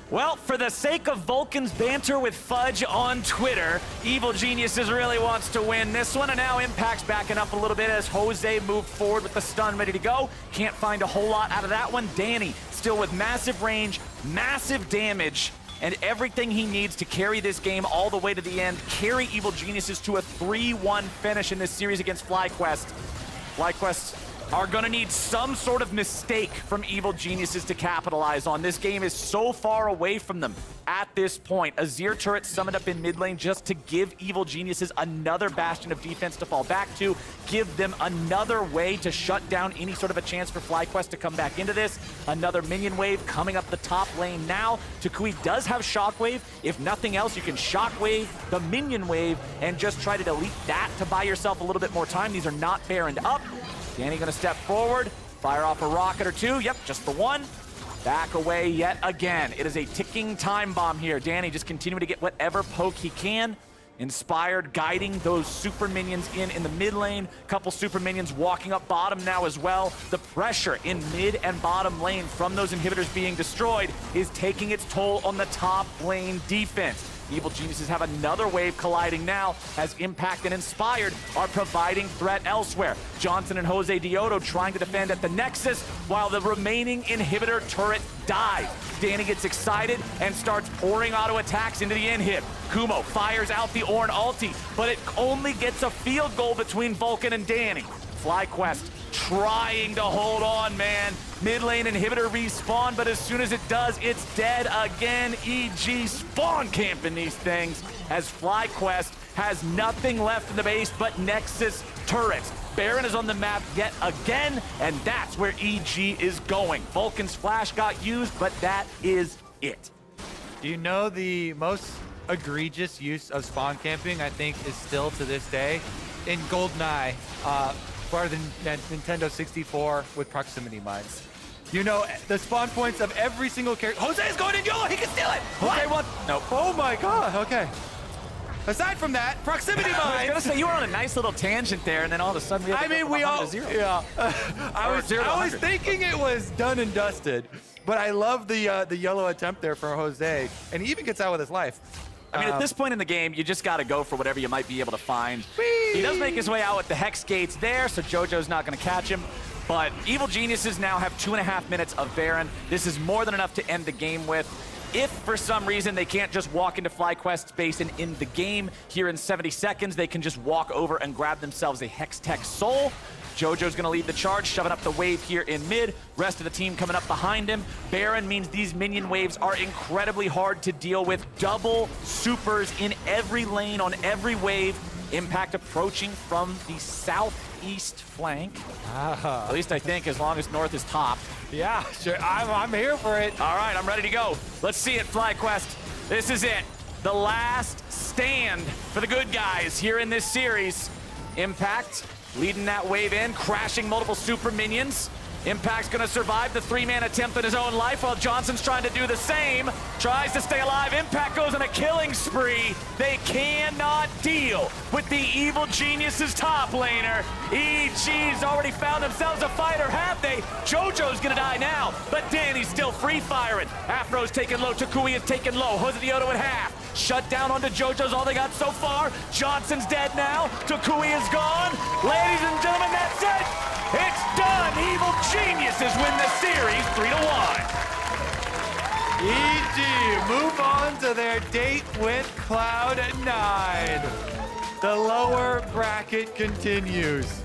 Well, for the sake of Vulcan's banter with Fudge on Twitter, Evil Geniuses really wants to win this one, and now Impact's backing up a little bit as Jose moved forward with the stun ready to go. Can't find a whole lot out of that one. Danny still with massive range, massive damage, and everything he needs to carry this game all the way to the end, carry Evil Geniuses to a 3-1 finish in this series against FlyQuest. FlyQuest are gonna need some sort of mistake from Evil Geniuses to capitalize on. This game is so far away from them at this point. Azir turret summoned up in mid lane just to give Evil Geniuses another bastion of defense to fall back to, give them another way to shut down any sort of a chance for FlyQuest to come back into this. Another minion wave coming up the top lane now. toucouille does have Shockwave. If nothing else, you can Shockwave the minion wave and just try to delete that to buy yourself a little bit more time. These are not baroned up. Danny gonna step forward, fire off a rocket or two. Yep, just the one. Back away yet again. It is a ticking time bomb here. Danny just continuing to get whatever poke he can. Inspired, guiding those super minions in the mid lane. Couple super minions walking up bottom now as well. The pressure in mid and bottom lane from those inhibitors being destroyed is taking its toll on the top lane defense. Evil Geniuses have another wave colliding now as Impact and Inspired are providing threat elsewhere. Johnsun and Josedeodo trying to defend at the Nexus while the remaining inhibitor turret dies. Danny gets excited and starts pouring auto attacks into the inhib. Kumo fires out the Ornn ulti, but it only gets a field goal between Vulcan and Danny. FlyQuest trying to hold on, man. Mid lane inhibitor respawn, but as soon as it does, it's dead again. EG spawn camping these things as FlyQuest has nothing left in the base but Nexus turrets. Baron is on the map yet again, and that's where EG is going. Vulcan's flash got used, but that is it. You know, the most egregious use of spawn camping, I think, is still to this day in GoldenEye. For the Nintendo 64 with proximity mines. You know, the spawn points of every single character. Jose is going in YOLO, he can steal it! Jose what? No. Oh my god, okay. Aside from that, proximity mines. I was gonna say, you were on a nice little tangent there, and then all of a sudden we have to go from 100 to 0. Yeah. I was thinking it was done and dusted, but I love the YOLO attempt there for Jose, and he even gets out with his life. I mean, at this point in the game, you just got to go for whatever you might be able to find. He does make his way out with the Hex Gates there, so JoJo's not going to catch him. But Evil Geniuses now have 2.5 minutes of Baron. This is more than enough to end the game with. If for some reason they can't just walk into FlyQuest's base and end the game here in 70 seconds, they can just walk over and grab themselves a Hextech Soul. JoJo's gonna lead the charge, shoving up the wave here in mid. Rest of the team coming up behind him. Baron means these minion waves are incredibly hard to deal with. Double supers in every lane on every wave. Impact approaching from the southeast flank. At least I think, as long as north is topped. Yeah, sure. I'm here for it. All right, I'm ready to go. Let's see it, FlyQuest. This is it. The last stand for the good guys here in this series. Impact leading that wave in, crashing multiple super minions. Impact's gonna survive the 3-man attempt on his own life while Johnson's trying to do the same. Tries to stay alive. Impact goes on a killing spree. They cannot deal with the Evil Geniuses top laner. EG's already found themselves a fighter, have they? JoJo's gonna die now, but Danny's still free firing. Afro's taken low, toucouille is taken low. Josedeodo at half. Shut down onto JoJo's all they got so far. Johnson's dead now. toucouille is gone. Ladies and gentlemen, that's it. It's done. Evil Geniuses win the series 3-1. EG move on to their date with Cloud9. The lower bracket continues.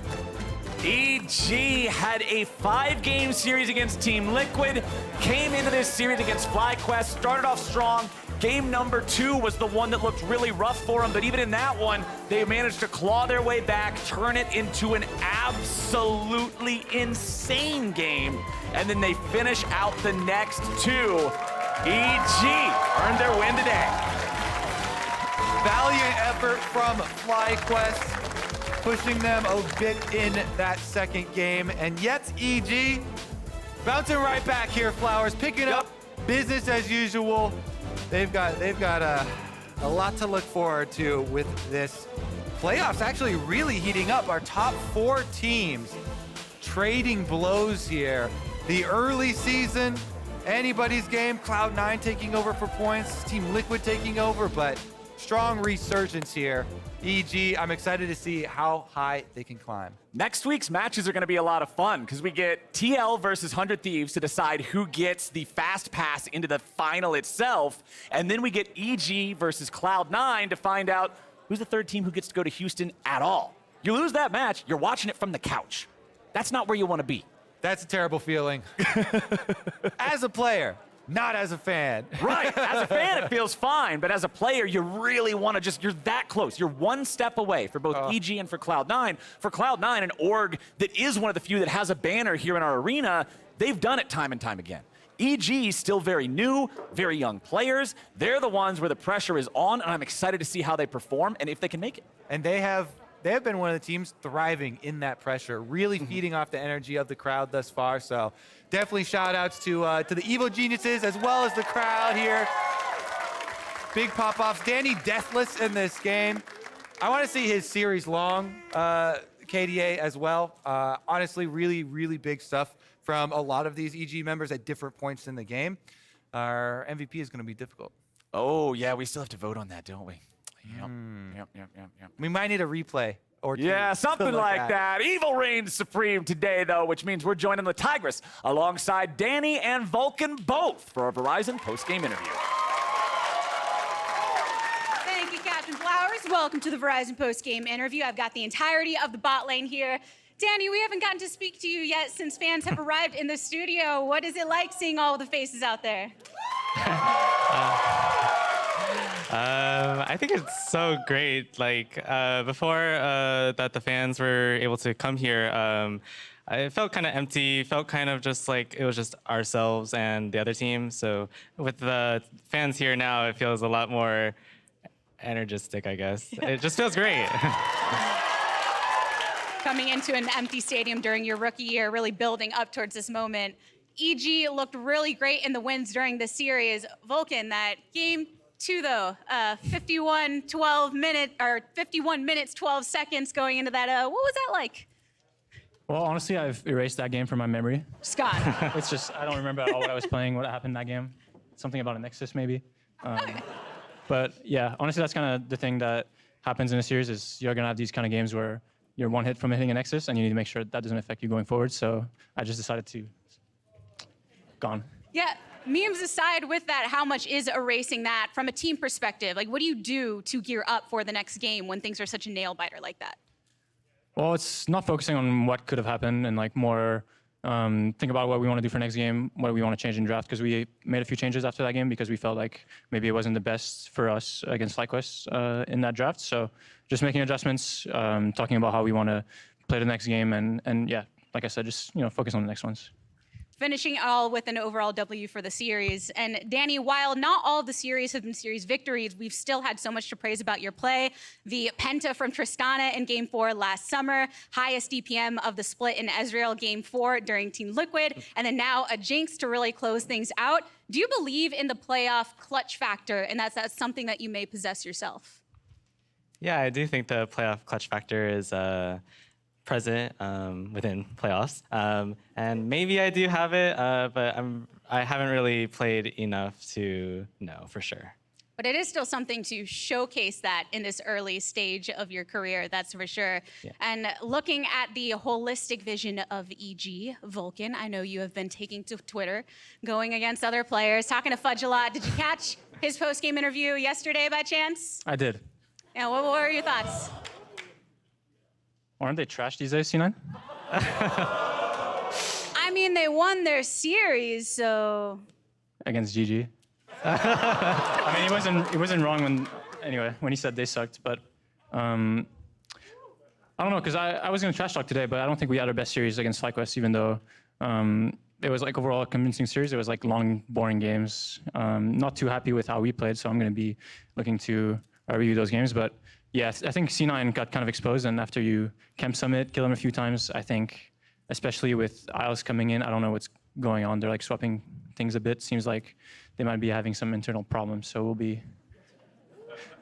EG had a 5-game series against Team Liquid, came into this series against FlyQuest, started off strong. Game number 2 was the one that looked really rough for them, but even in that one, they managed to claw their way back, turn it into an absolutely insane game, and then they finish out the next 2. EG earned their win today. Valiant effort from FlyQuest, pushing them a bit in that second game, and yet EG bouncing right back here, Flowers, picking up business as usual. They've got a lot to look forward to with this playoffs actually really heating up. Our top 4 teams trading blows here. The early season anybody's game. Cloud9 taking over for points, Team Liquid taking over, but strong resurgence here. EG, I'm excited to see how high they can climb. Next week's matches are going to be a lot of fun because we get TL versus 100 Thieves to decide who gets the fast pass into the final itself. And then we get EG versus Cloud9 to find out who's the third team who gets to go to Houston at all. You lose that match, you're watching it from the couch. That's not where you want to be. That's a terrible feeling. As a player, not as a fan. Right, as a fan, it feels fine, but as a player, you really want to you're that close. You're one step away for both EG and for Cloud9. For Cloud9, an org that is one of the few that has a banner here in our arena, they've done it time and time again. EG still very new, very young players. They're the ones where the pressure is on, and I'm excited to see how they perform and if they can make it. And they have been one of the teams thriving in that pressure, really feeding off the energy of the crowd thus far. So definitely shout outs to the Evo geniuses as well as the crowd here. Big pop-offs. Danny deathless in this game. I want to see his series long KDA as well. Honestly, really, really big stuff from a lot of these EG members at different points in the game. Our MVP is going to be difficult. Oh, yeah, we still have to vote on that, don't we? Yep. We might need a replay or two. Yeah, something like that. Evil reigns supreme today, though, which means we're joining LeTigress alongside Danny and Vulcan both for our Verizon post-game interview. Thank you, Captain Flowers. Welcome to the Verizon post-game interview. I've got the entirety of the bot lane here. Danny, we haven't gotten to speak to you yet since fans have arrived in the studio. What is it like seeing all the faces out there? I think it's so great. Like before that the fans were able to come here, it felt kind of empty. Felt kind of just like it was just ourselves and the other team. So with the fans here now, it feels a lot more energistic, I guess. It just feels great. Coming into an empty stadium during your rookie year, really building up towards this moment. EG looked really great in the wins during the series. Vulcan, that game 2 though, 51 minutes, 12 seconds going into that. What was that like? Well, honestly, I've erased that game from my memory. Scott. It's just, I don't remember at all what I was playing, what happened in that game. Something about a Nexus, maybe. But yeah, honestly, that's kind of the thing that happens in a series is you're going to have these kind of games where you're one hit from hitting a Nexus, and you need to make sure that doesn't affect you going forward. So I just decided to gone. Yeah, memes aside with that, how much is erasing that from a team perspective? Like, what do you do to gear up for the next game when things are such a nail-biter like that? Well, it's not focusing on what could have happened and like more think about what we want to do for next game, what we want to change in draft, because we made a few changes after that game because we felt like maybe it wasn't the best for us against FlyQuest in that draft. So just making adjustments, talking about how we want to play the next game, and yeah, like I said, just focus on the next ones. Finishing all with an overall W for the series. And Danny, while not all of the series have been series victories, we've still had so much to praise about your play. The Penta from Tristana in Game 4 last summer, highest DPM of the split in Ezreal Game 4 during Team Liquid, and then now a Jinx to really close things out. Do you believe in the playoff clutch factor, and that's something that you may possess yourself? Yeah, I do think the playoff clutch factor is present within playoffs, and maybe I do have it, but I haven't really played enough to know for sure. But it is still something to showcase that in this early stage of your career, that's for sure. Yeah. And looking at the holistic vision of EG, Vulcan, I know you have been taking to Twitter, going against other players, talking to Fudge a lot. Did you catch his post-game interview yesterday by chance? I did. And what were your thoughts? Aren't they trash these days, C9? I mean, they won their series, so... Against GG. I mean, he wasn't wrong when he said they sucked, but I don't know, because I was going to trash talk today, but I don't think we had our best series against FlyQuest, even though it was like overall a convincing series. It was like long, boring games. Not too happy with how we played, so I'm going to be looking to review those games, but yeah, I think C9 got kind of exposed, and after you camp summit, kill him a few times, I think, especially with Isles coming in, I don't know what's going on. They're like swapping things a bit. Seems like they might be having some internal problems. So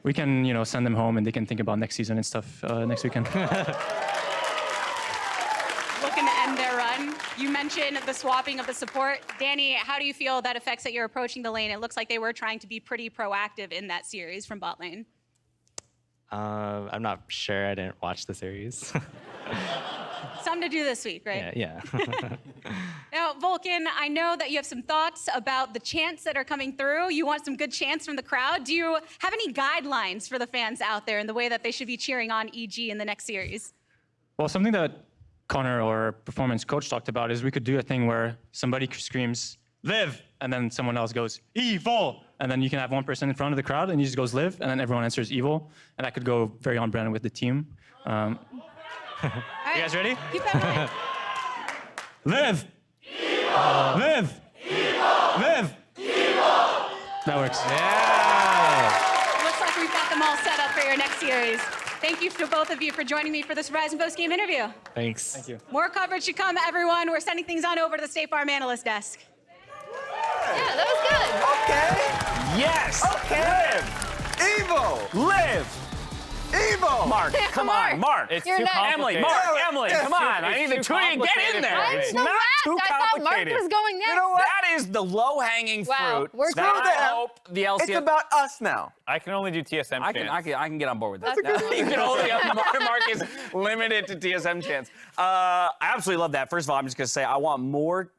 we can, send them home, and they can think about next season and stuff next weekend. Looking to end their run done, you mentioned the swapping of the support. Danny, how do you feel that affects that you're approaching the lane? It looks like they were trying to be pretty proactive in that series from bot lane. I'm not sure. I didn't watch the series. Something to do this week, right? Yeah. Now, Vulcan, I know that you have some thoughts about the chants that are coming through. You want some good chants from the crowd. Do you have any guidelines for the fans out there in the way that they should be cheering on EG in the next series? Well, something that Connor, our performance coach, talked about is we could do a thing where somebody screams, "Live!" and then someone else goes, "Evil!" And then you can have one person in front of the crowd and he just goes, "Live!" and then everyone answers evil. And that could go very on brand with the team. You guys ready? Keep that going. Live! Evil! Live! Evil! Live! Evil! That works. Yeah. Looks like we've got them all set up for your next series. Thank you to both of you for joining me for this Verizon post-game interview. Thanks. Thank you. More coverage to come, everyone. We're sending things on over to the State Farm analyst desk. Yeah, that was good. Okay. Yes. Okay. Evil. Live. Evil. Mark, come Mark. on, Mark. It's You're too next. Emily, Mark, Emily, come on. I need the tweet. Get in there. I'm It's so not wrapped. too I thought Mark complicated. was going next. You know what? That is the low-hanging Wow, fruit. we're that good. I hope the LCS. It's about us now. I can only do TSM I chants. can get on board with that. That's a good You one. can only Mark is limited to TSM chants. I absolutely love that. First of all, I'm just gonna say I want more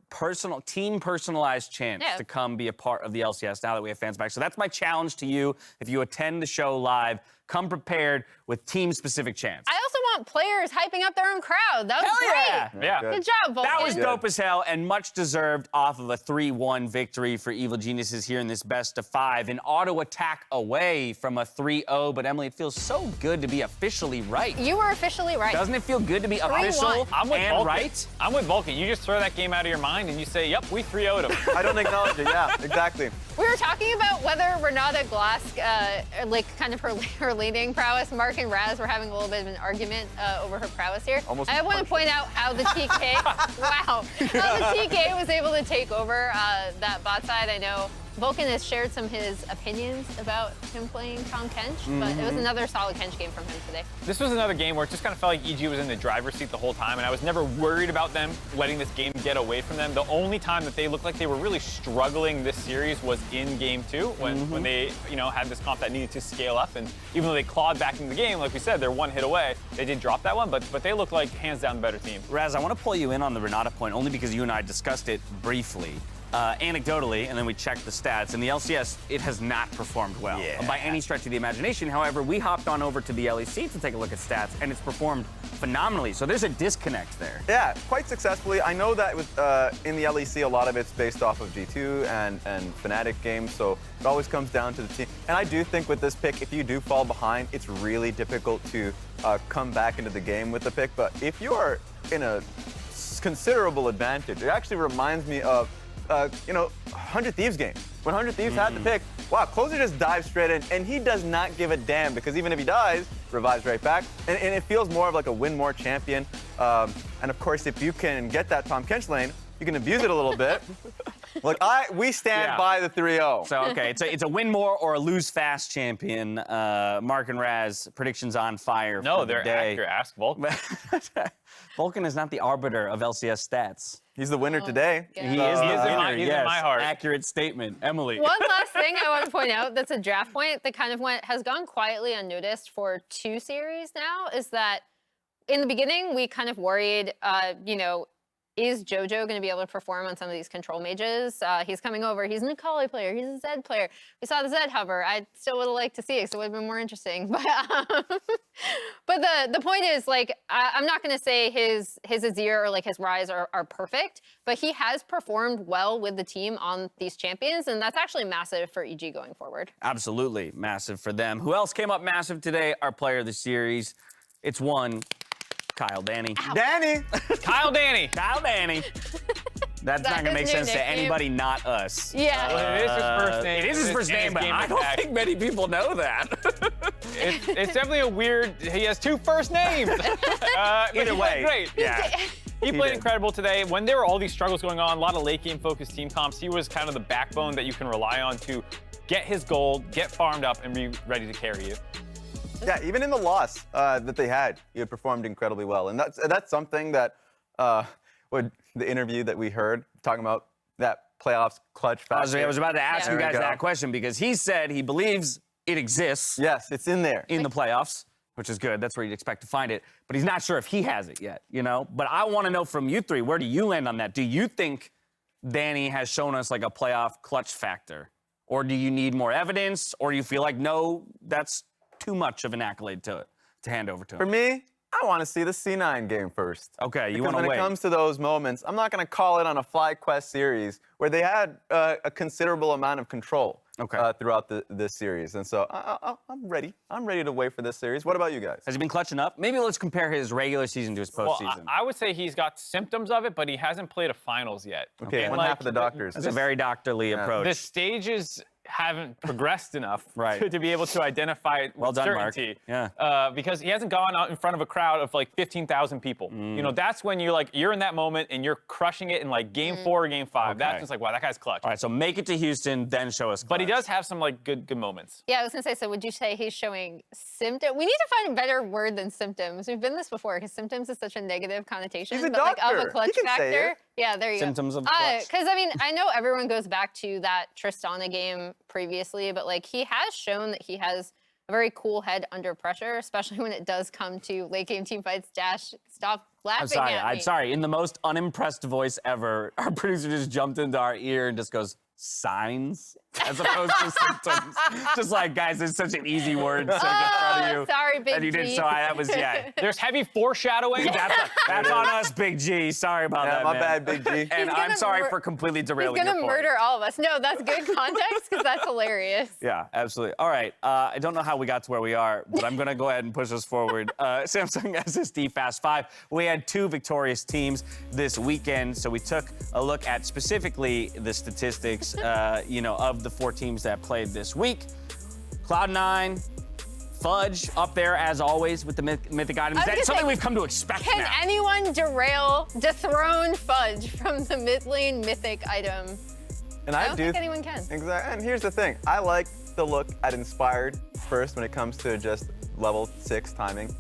team personalized chants Yeah. to come be a part of the LCS now that we have fans back. So that's my challenge to you. If you attend the show live, come prepared with team specific chants. I also want players hyping up their own crowd. That was Hell great. yeah. Yeah. Good job, Vulcan. That was dope as hell and much deserved off of a 3-1 victory for Evil Geniuses here in this best of 5. An auto attack away from a 3-0. But Emily, it feels so good to be officially right. You were officially right. Doesn't it feel good to be 3-1. official I'm with and Vulcan. right? I'm with Vulcan. You just throw that game out of your mind and you say, yep, we 3-0'd him. I don't acknowledge it. Yeah, exactly. We were talking about whether Renata Glasc, like kind of her leading prowess. Mark and Raz were having a little bit of an argument over her prowess here. Almost I want to point out how the TK, wow, how the TK was able to take over that bot side. I know Vulcan has shared some of his opinions about him playing Tahm Kench, but it was another solid Kench game from him today. This was another game where it just kind of felt like EG was in the driver's seat the whole time, and I was never worried about them letting this game get away from them. The only time that they looked like they were really struggling this series was in game 2, when they, had this comp that needed to scale up, and even though they clawed back into the game, like we said, they're one hit away. They did drop that one, but they look like hands down the better team. Raz, I want to pull you in on the Renata point only because you and I discussed it briefly. Anecdotally, and then we checked the stats. In the LCS, it has not performed well by any stretch of the imagination. However, we hopped on over to the LEC to take a look at stats, and it's performed phenomenally. So there's a disconnect there. Yeah, quite successfully. I know that with in the LEC, a lot of it's based off of G2 and Fnatic games, so it always comes down to the team. And I do think with this pick, if you do fall behind, it's really difficult to come back into the game with the pick. But if you are in a considerable advantage, it actually reminds me of 100 Thieves game. When 100 Thieves had the pick, wow, Closer just dives straight in, and he does not give a damn, because even if he dies, revives right back. And it feels more of like a win more champion. And of course, if you can get that Tahm Kench lane, you can abuse it a little bit. Look, we stand by the 3-0. So, okay, it's a win more or a lose fast champion. Mark and Raz, predictions on fire No, for the they're day. accurate. Ask Vulcan. Vulcan is not the arbiter of LCS stats. He's the winner today. God. He is the He is in winner, my- he's in yes. my heart. Accurate statement. Emily. One last thing I want to point out that's a draft point that kind of has gone quietly unnoticed for 2 series now is that in the beginning, we kind of worried, is JoJo going to be able to perform on some of these control mages? He's coming over. He's an Akali player. He's a Zed player. We saw the Zed hover. I still would have liked to see it, so it would have been more interesting. But the point is, like, I'm not going to say his Azir or like his Ryze are perfect, but he has performed well with the team on these champions, and that's actually massive for EG going forward. Absolutely massive for them. Who else came up massive today? Our player of the series. It's one. Kyle Danny. Danny! Kyle Danny. Kyle Danny. That's That not going to make his new sense to nickname? anybody not us. Yeah. Well, it is his first name. It is his first and name, but game I don't impact. think many people know that. It's definitely a weird. He has 2 first names. But Either he way. played great. Yeah. He played did. incredible today. When there were all these struggles going on, a lot of late game focused team comps, he was kind of the backbone that you can rely on to get his gold, get farmed up, and be ready to carry you. Yeah, even in the loss that they had, he had performed incredibly well. And that's something that the interview that we heard talking about that playoffs clutch factor. I was about to ask Yeah. you There we guys go. that question because he said he believes it exists Yes, it's in there. in the playoffs, which is good. That's where you'd expect to find it. But he's not sure if he has it yet, you know? But I want to know from you three, where do you land on that? Do you think Danny has shown us like a playoff clutch factor? Or do you need more evidence? Or do you feel like, no, that's too much of an accolade to hand over to him? For me, I want to see the C9 game first. Okay, you Because want to when wait. it comes to those moments, I'm not going to call it on a FlyQuest series where they had a considerable amount of control throughout this series. And so I'm ready. I'm ready to wait for this series. What about you guys? Has he been clutching up? Maybe let's compare his regular season to his Well, postseason. I would say he's got symptoms of it, but he hasn't played a finals yet. Okay, And one half of the doctors. That's a very doctorly approach. The stages haven't progressed enough Right. to be able to identify it Well with done, Mark. certainty. Yeah. Because he hasn't gone out in front of a crowd of like 15,000 people. Mm. You know, that's when you're in that moment and you're crushing it in like game 4 or game 5. Okay. That's just like, wow, that guy's clutch. All right, so make it to Houston, then show us. But he clutch. does have some like good moments. Yeah, I was gonna say, so would you say he's showing symptoms? We need to find a better word than symptoms. We've been this before, because symptoms is such a negative connotation. He's a but like of doctor. a clutch He can say factor. it. Yeah, there you Symptoms go. of clutch. Because I mean, I know everyone goes back to that Tristana game previously, but like he has shown that he has a very cool head under pressure, especially when it does come to late game team fights. Dash, stop laughing I'm sorry. at me. I'm sorry. In the most unimpressed voice ever, our producer just jumped into our ear and just goes, signs? As opposed to symptoms. Just like, guys, it's such an easy word to get in front of you. Sorry, Big And you did G. so. That was, yeah. There's heavy foreshadowing. That's on us, Big G. Sorry about Yeah, that, my man. bad, Big G. And He's I'm gonna sorry mur- for completely He's derailing gonna your point. murder all of us. No, that's good context because that's hilarious. Yeah, absolutely. All right. I don't know how we got to where we are, but I'm going to go ahead and push us forward. Samsung SSD Fast 5. We had 2 victorious teams this weekend, so we took a look at specifically the statistics, of the 4 teams that played this week. Cloud9, Fudge up there as always with the mythic items. I was That's gonna something say, we've come to expect Can now. anyone dethrone Fudge from the mid lane mythic item? And I don't think anyone can. Exactly. And here's the thing. I like the look at Inspired first when it comes to just level 6 timing.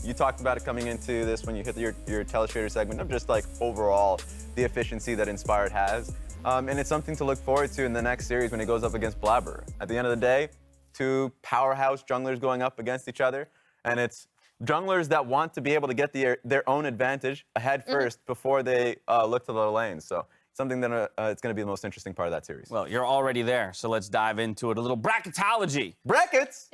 You talked about it coming into this when you hit your Telestrator segment of just like overall the efficiency that Inspired has. And it's something to look forward to in the next series when it goes up against Blabber. At the end of the day, 2 powerhouse junglers going up against each other. And it's junglers that want to be able to get their own advantage ahead first before they look to the lanes. So something that it's going to be the most interesting part of that series. Well, you're already there, so let's dive into it. A little bracketology. Brackets!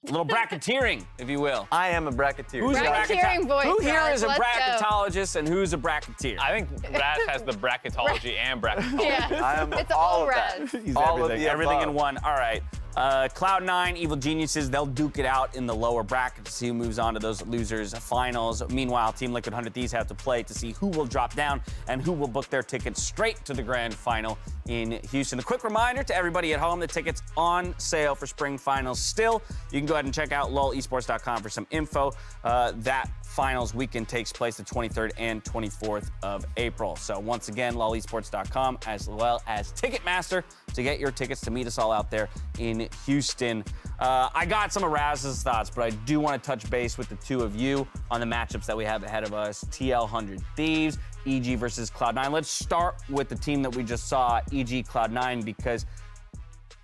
A little bracketeering, if you will. I am a bracketeer. Who's a Bracketeering voice, Who here guys, is a let's go. bracketologist and who's a bracketeer? I think Raz has the bracketology and bracketology. Yeah. I am It's all all of that. Raz. He's all of everything. the Everything above. in one. All right. Cloud9, Evil Geniuses, they'll duke it out in the lower bracket to see who moves on to those losers' finals. Meanwhile, Team Liquid 100 Thieves have to play to see who will drop down and who will book their tickets straight to the grand final in Houston. A quick reminder to everybody at home, the tickets on sale for spring finals still. You can go ahead and check out lolesports.com for some info. That finals weekend takes place the 23rd and 24th of April. So once again, lolesports.com as well as Ticketmaster to get your tickets to meet us all out there in Houston. I got some of Raz's thoughts, but I do want to touch base with the 2 of you on the matchups that we have ahead of us. TL 100 Thieves, EG versus Cloud9. Let's start with the team that we just saw, EG Cloud9, because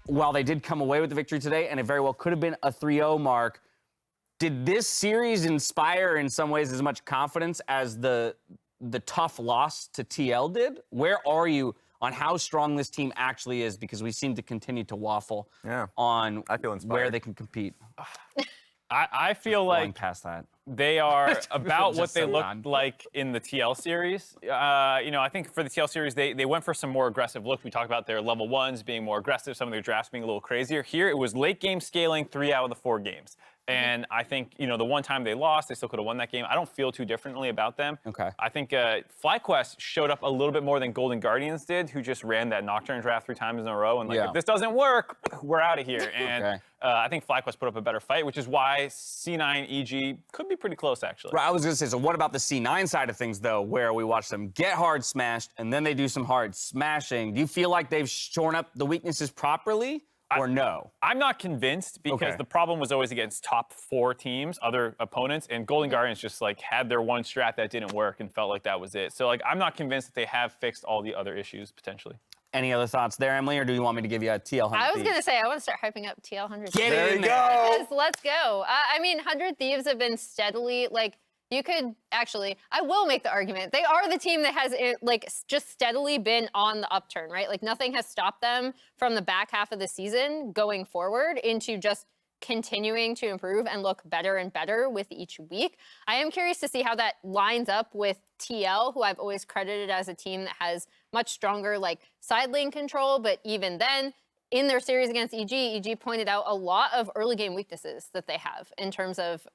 while they did come away with the victory today, and it very well could have been a 3-0 mark, did this series inspire in some ways as much confidence as the tough loss to TL did? Where are you on how strong this team actually is? Because we seem to continue to waffle on I feel inspired. where they can compete. I feel Going like past that. they are about what Just they so looked on. like in the TL series. I think for the TL series, they went for some more aggressive looks. We talked about their level 1s being more aggressive, some of their drafts being a little crazier. Here, it was late game scaling 3 out of the 4 games. And I think, the one time they lost, they still could have won that game. I don't feel too differently about them. Okay. I think FlyQuest showed up a little bit more than Golden Guardians did, who just ran that Nocturne draft 3 times in a row. And Yeah. if this doesn't work, we're out of here. And Okay. I think FlyQuest put up a better fight, which is why C9 EG could be pretty close, actually. Right, I was gonna say, so what about the C9 side of things, though, where we watch them get hard smashed and then they do some hard smashing? Do you feel like they've shorn up the weaknesses properly? or no? I'm not convinced because Okay. the problem was always against top 4 teams, other opponents, and Golden Guardians just like had their one strat that didn't work and felt like that was it. So like I'm not convinced that they have fixed all the other issues potentially. Any other thoughts there, Emily, or do you want me to give you a TL 100 I was Thieves? going to say, I want to start hyping up TL 100 Get Thieves. in there. Because let's go. I mean, 100 Thieves have been steadily, like, you could actually, I will make the argument. They are the team that has, like, just steadily been on the upturn, right? Like, nothing has stopped them from the back half of the season going forward into just continuing to improve and look better and better with each week. I am curious to see how that lines up with TL, who I've always credited as a team that has much stronger like side lane control, but even then, in their series against EG pointed out a lot of early game weaknesses that they have in terms of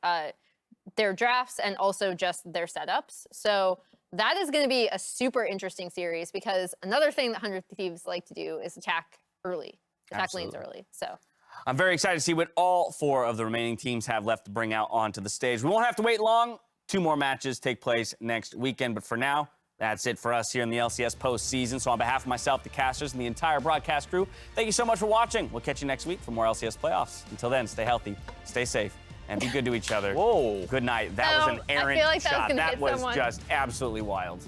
their drafts and also just their setups. So that is going to be a super interesting series because another thing that 100 Thieves like to do is attack early, attack lanes early. So I'm very excited to see what all 4 of the remaining teams have left to bring out onto the stage. We won't have to wait long. 2 more matches take place next weekend, but for now, that's it for us here in the LCS postseason. So on behalf of myself, the casters, and the entire broadcast crew, thank you so much for watching. We'll catch you next week for more LCS playoffs. Until then, stay healthy, stay safe, and be good to each other. Whoa. Good night. That was an errant I feel like that was shot. gonna That hit was someone. just absolutely wild.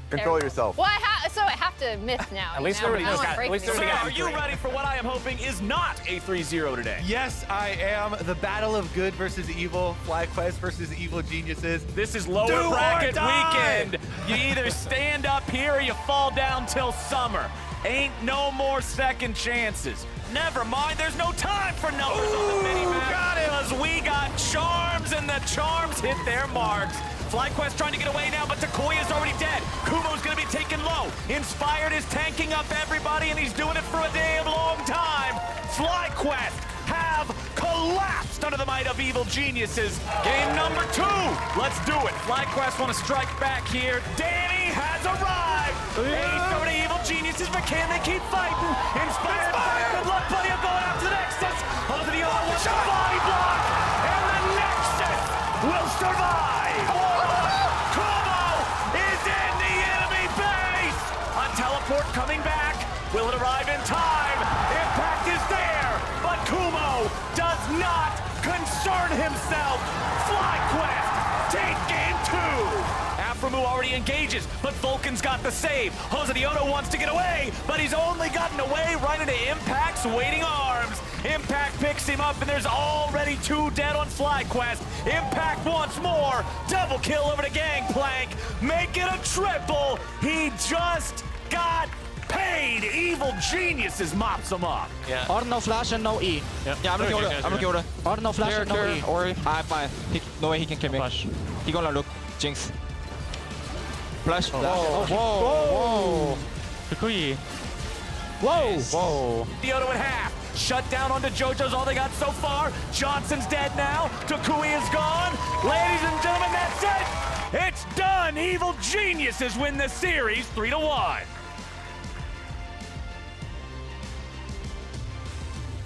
Control Terrible. yourself. Well, so I have to miss now. At least you know? everybody I don't just wanna got- break at least anything. everybody got- Are you ready for what I am hoping is not a 3-0 today? Yes, I am. The battle of good versus evil. FlyQuest versus evil geniuses. This is lower Do or bracket die! weekend. You either stand up here or you fall down till summer. Ain't no more second chances. Never mind, there's no time for numbers on the mini-map. Because we got charms and the charms hit their marks. FlyQuest trying to get away now, but toucouille is already dead. Kumo's gonna be taken low. Inspired is tanking up everybody, and he's doing it for a damn long time. FlyQuest have collapsed under the might of evil geniuses. Game number 2. Let's do it. FlyQuest want to strike back here. Danny has arrived. Ace over to evil geniuses, but can they keep fighting? Inspired. Good luck, buddy. I'm going after the Nexus. Josedeodo wants a body block, and the Nexus will survive. Kumo is in the enemy base. A teleport coming back. Will it arrive in time? Impact is there, but Kumo does not concern himself. FlyQuest take game 2. Aphromoo already engages, but Vulcan's got the save. Josedeodo wants to get away, but he's only gotten away right into Impact's waiting arms. Impact picks him up, and there's already 2 dead on FlyQuest. Impact once more. Double kill over to Gangplank. Make it a triple. He just got paid. Evil geniuses mops him up. Ornn no flash and no E. Yeah, I'm looking order. I'm looking order. Ornn no flash and no E. Ori. Fine. No way he can kill me. Flash. He gonna look. Jinx. Flash. Whoa. Whoa. toucouille. Whoa. Whoa. Josedeodo in half. Shut down onto JoJo's all they got so far. Johnson's dead now. toucouille is gone. Ladies and gentlemen, that's it. It's done. Evil geniuses win the series 3-1.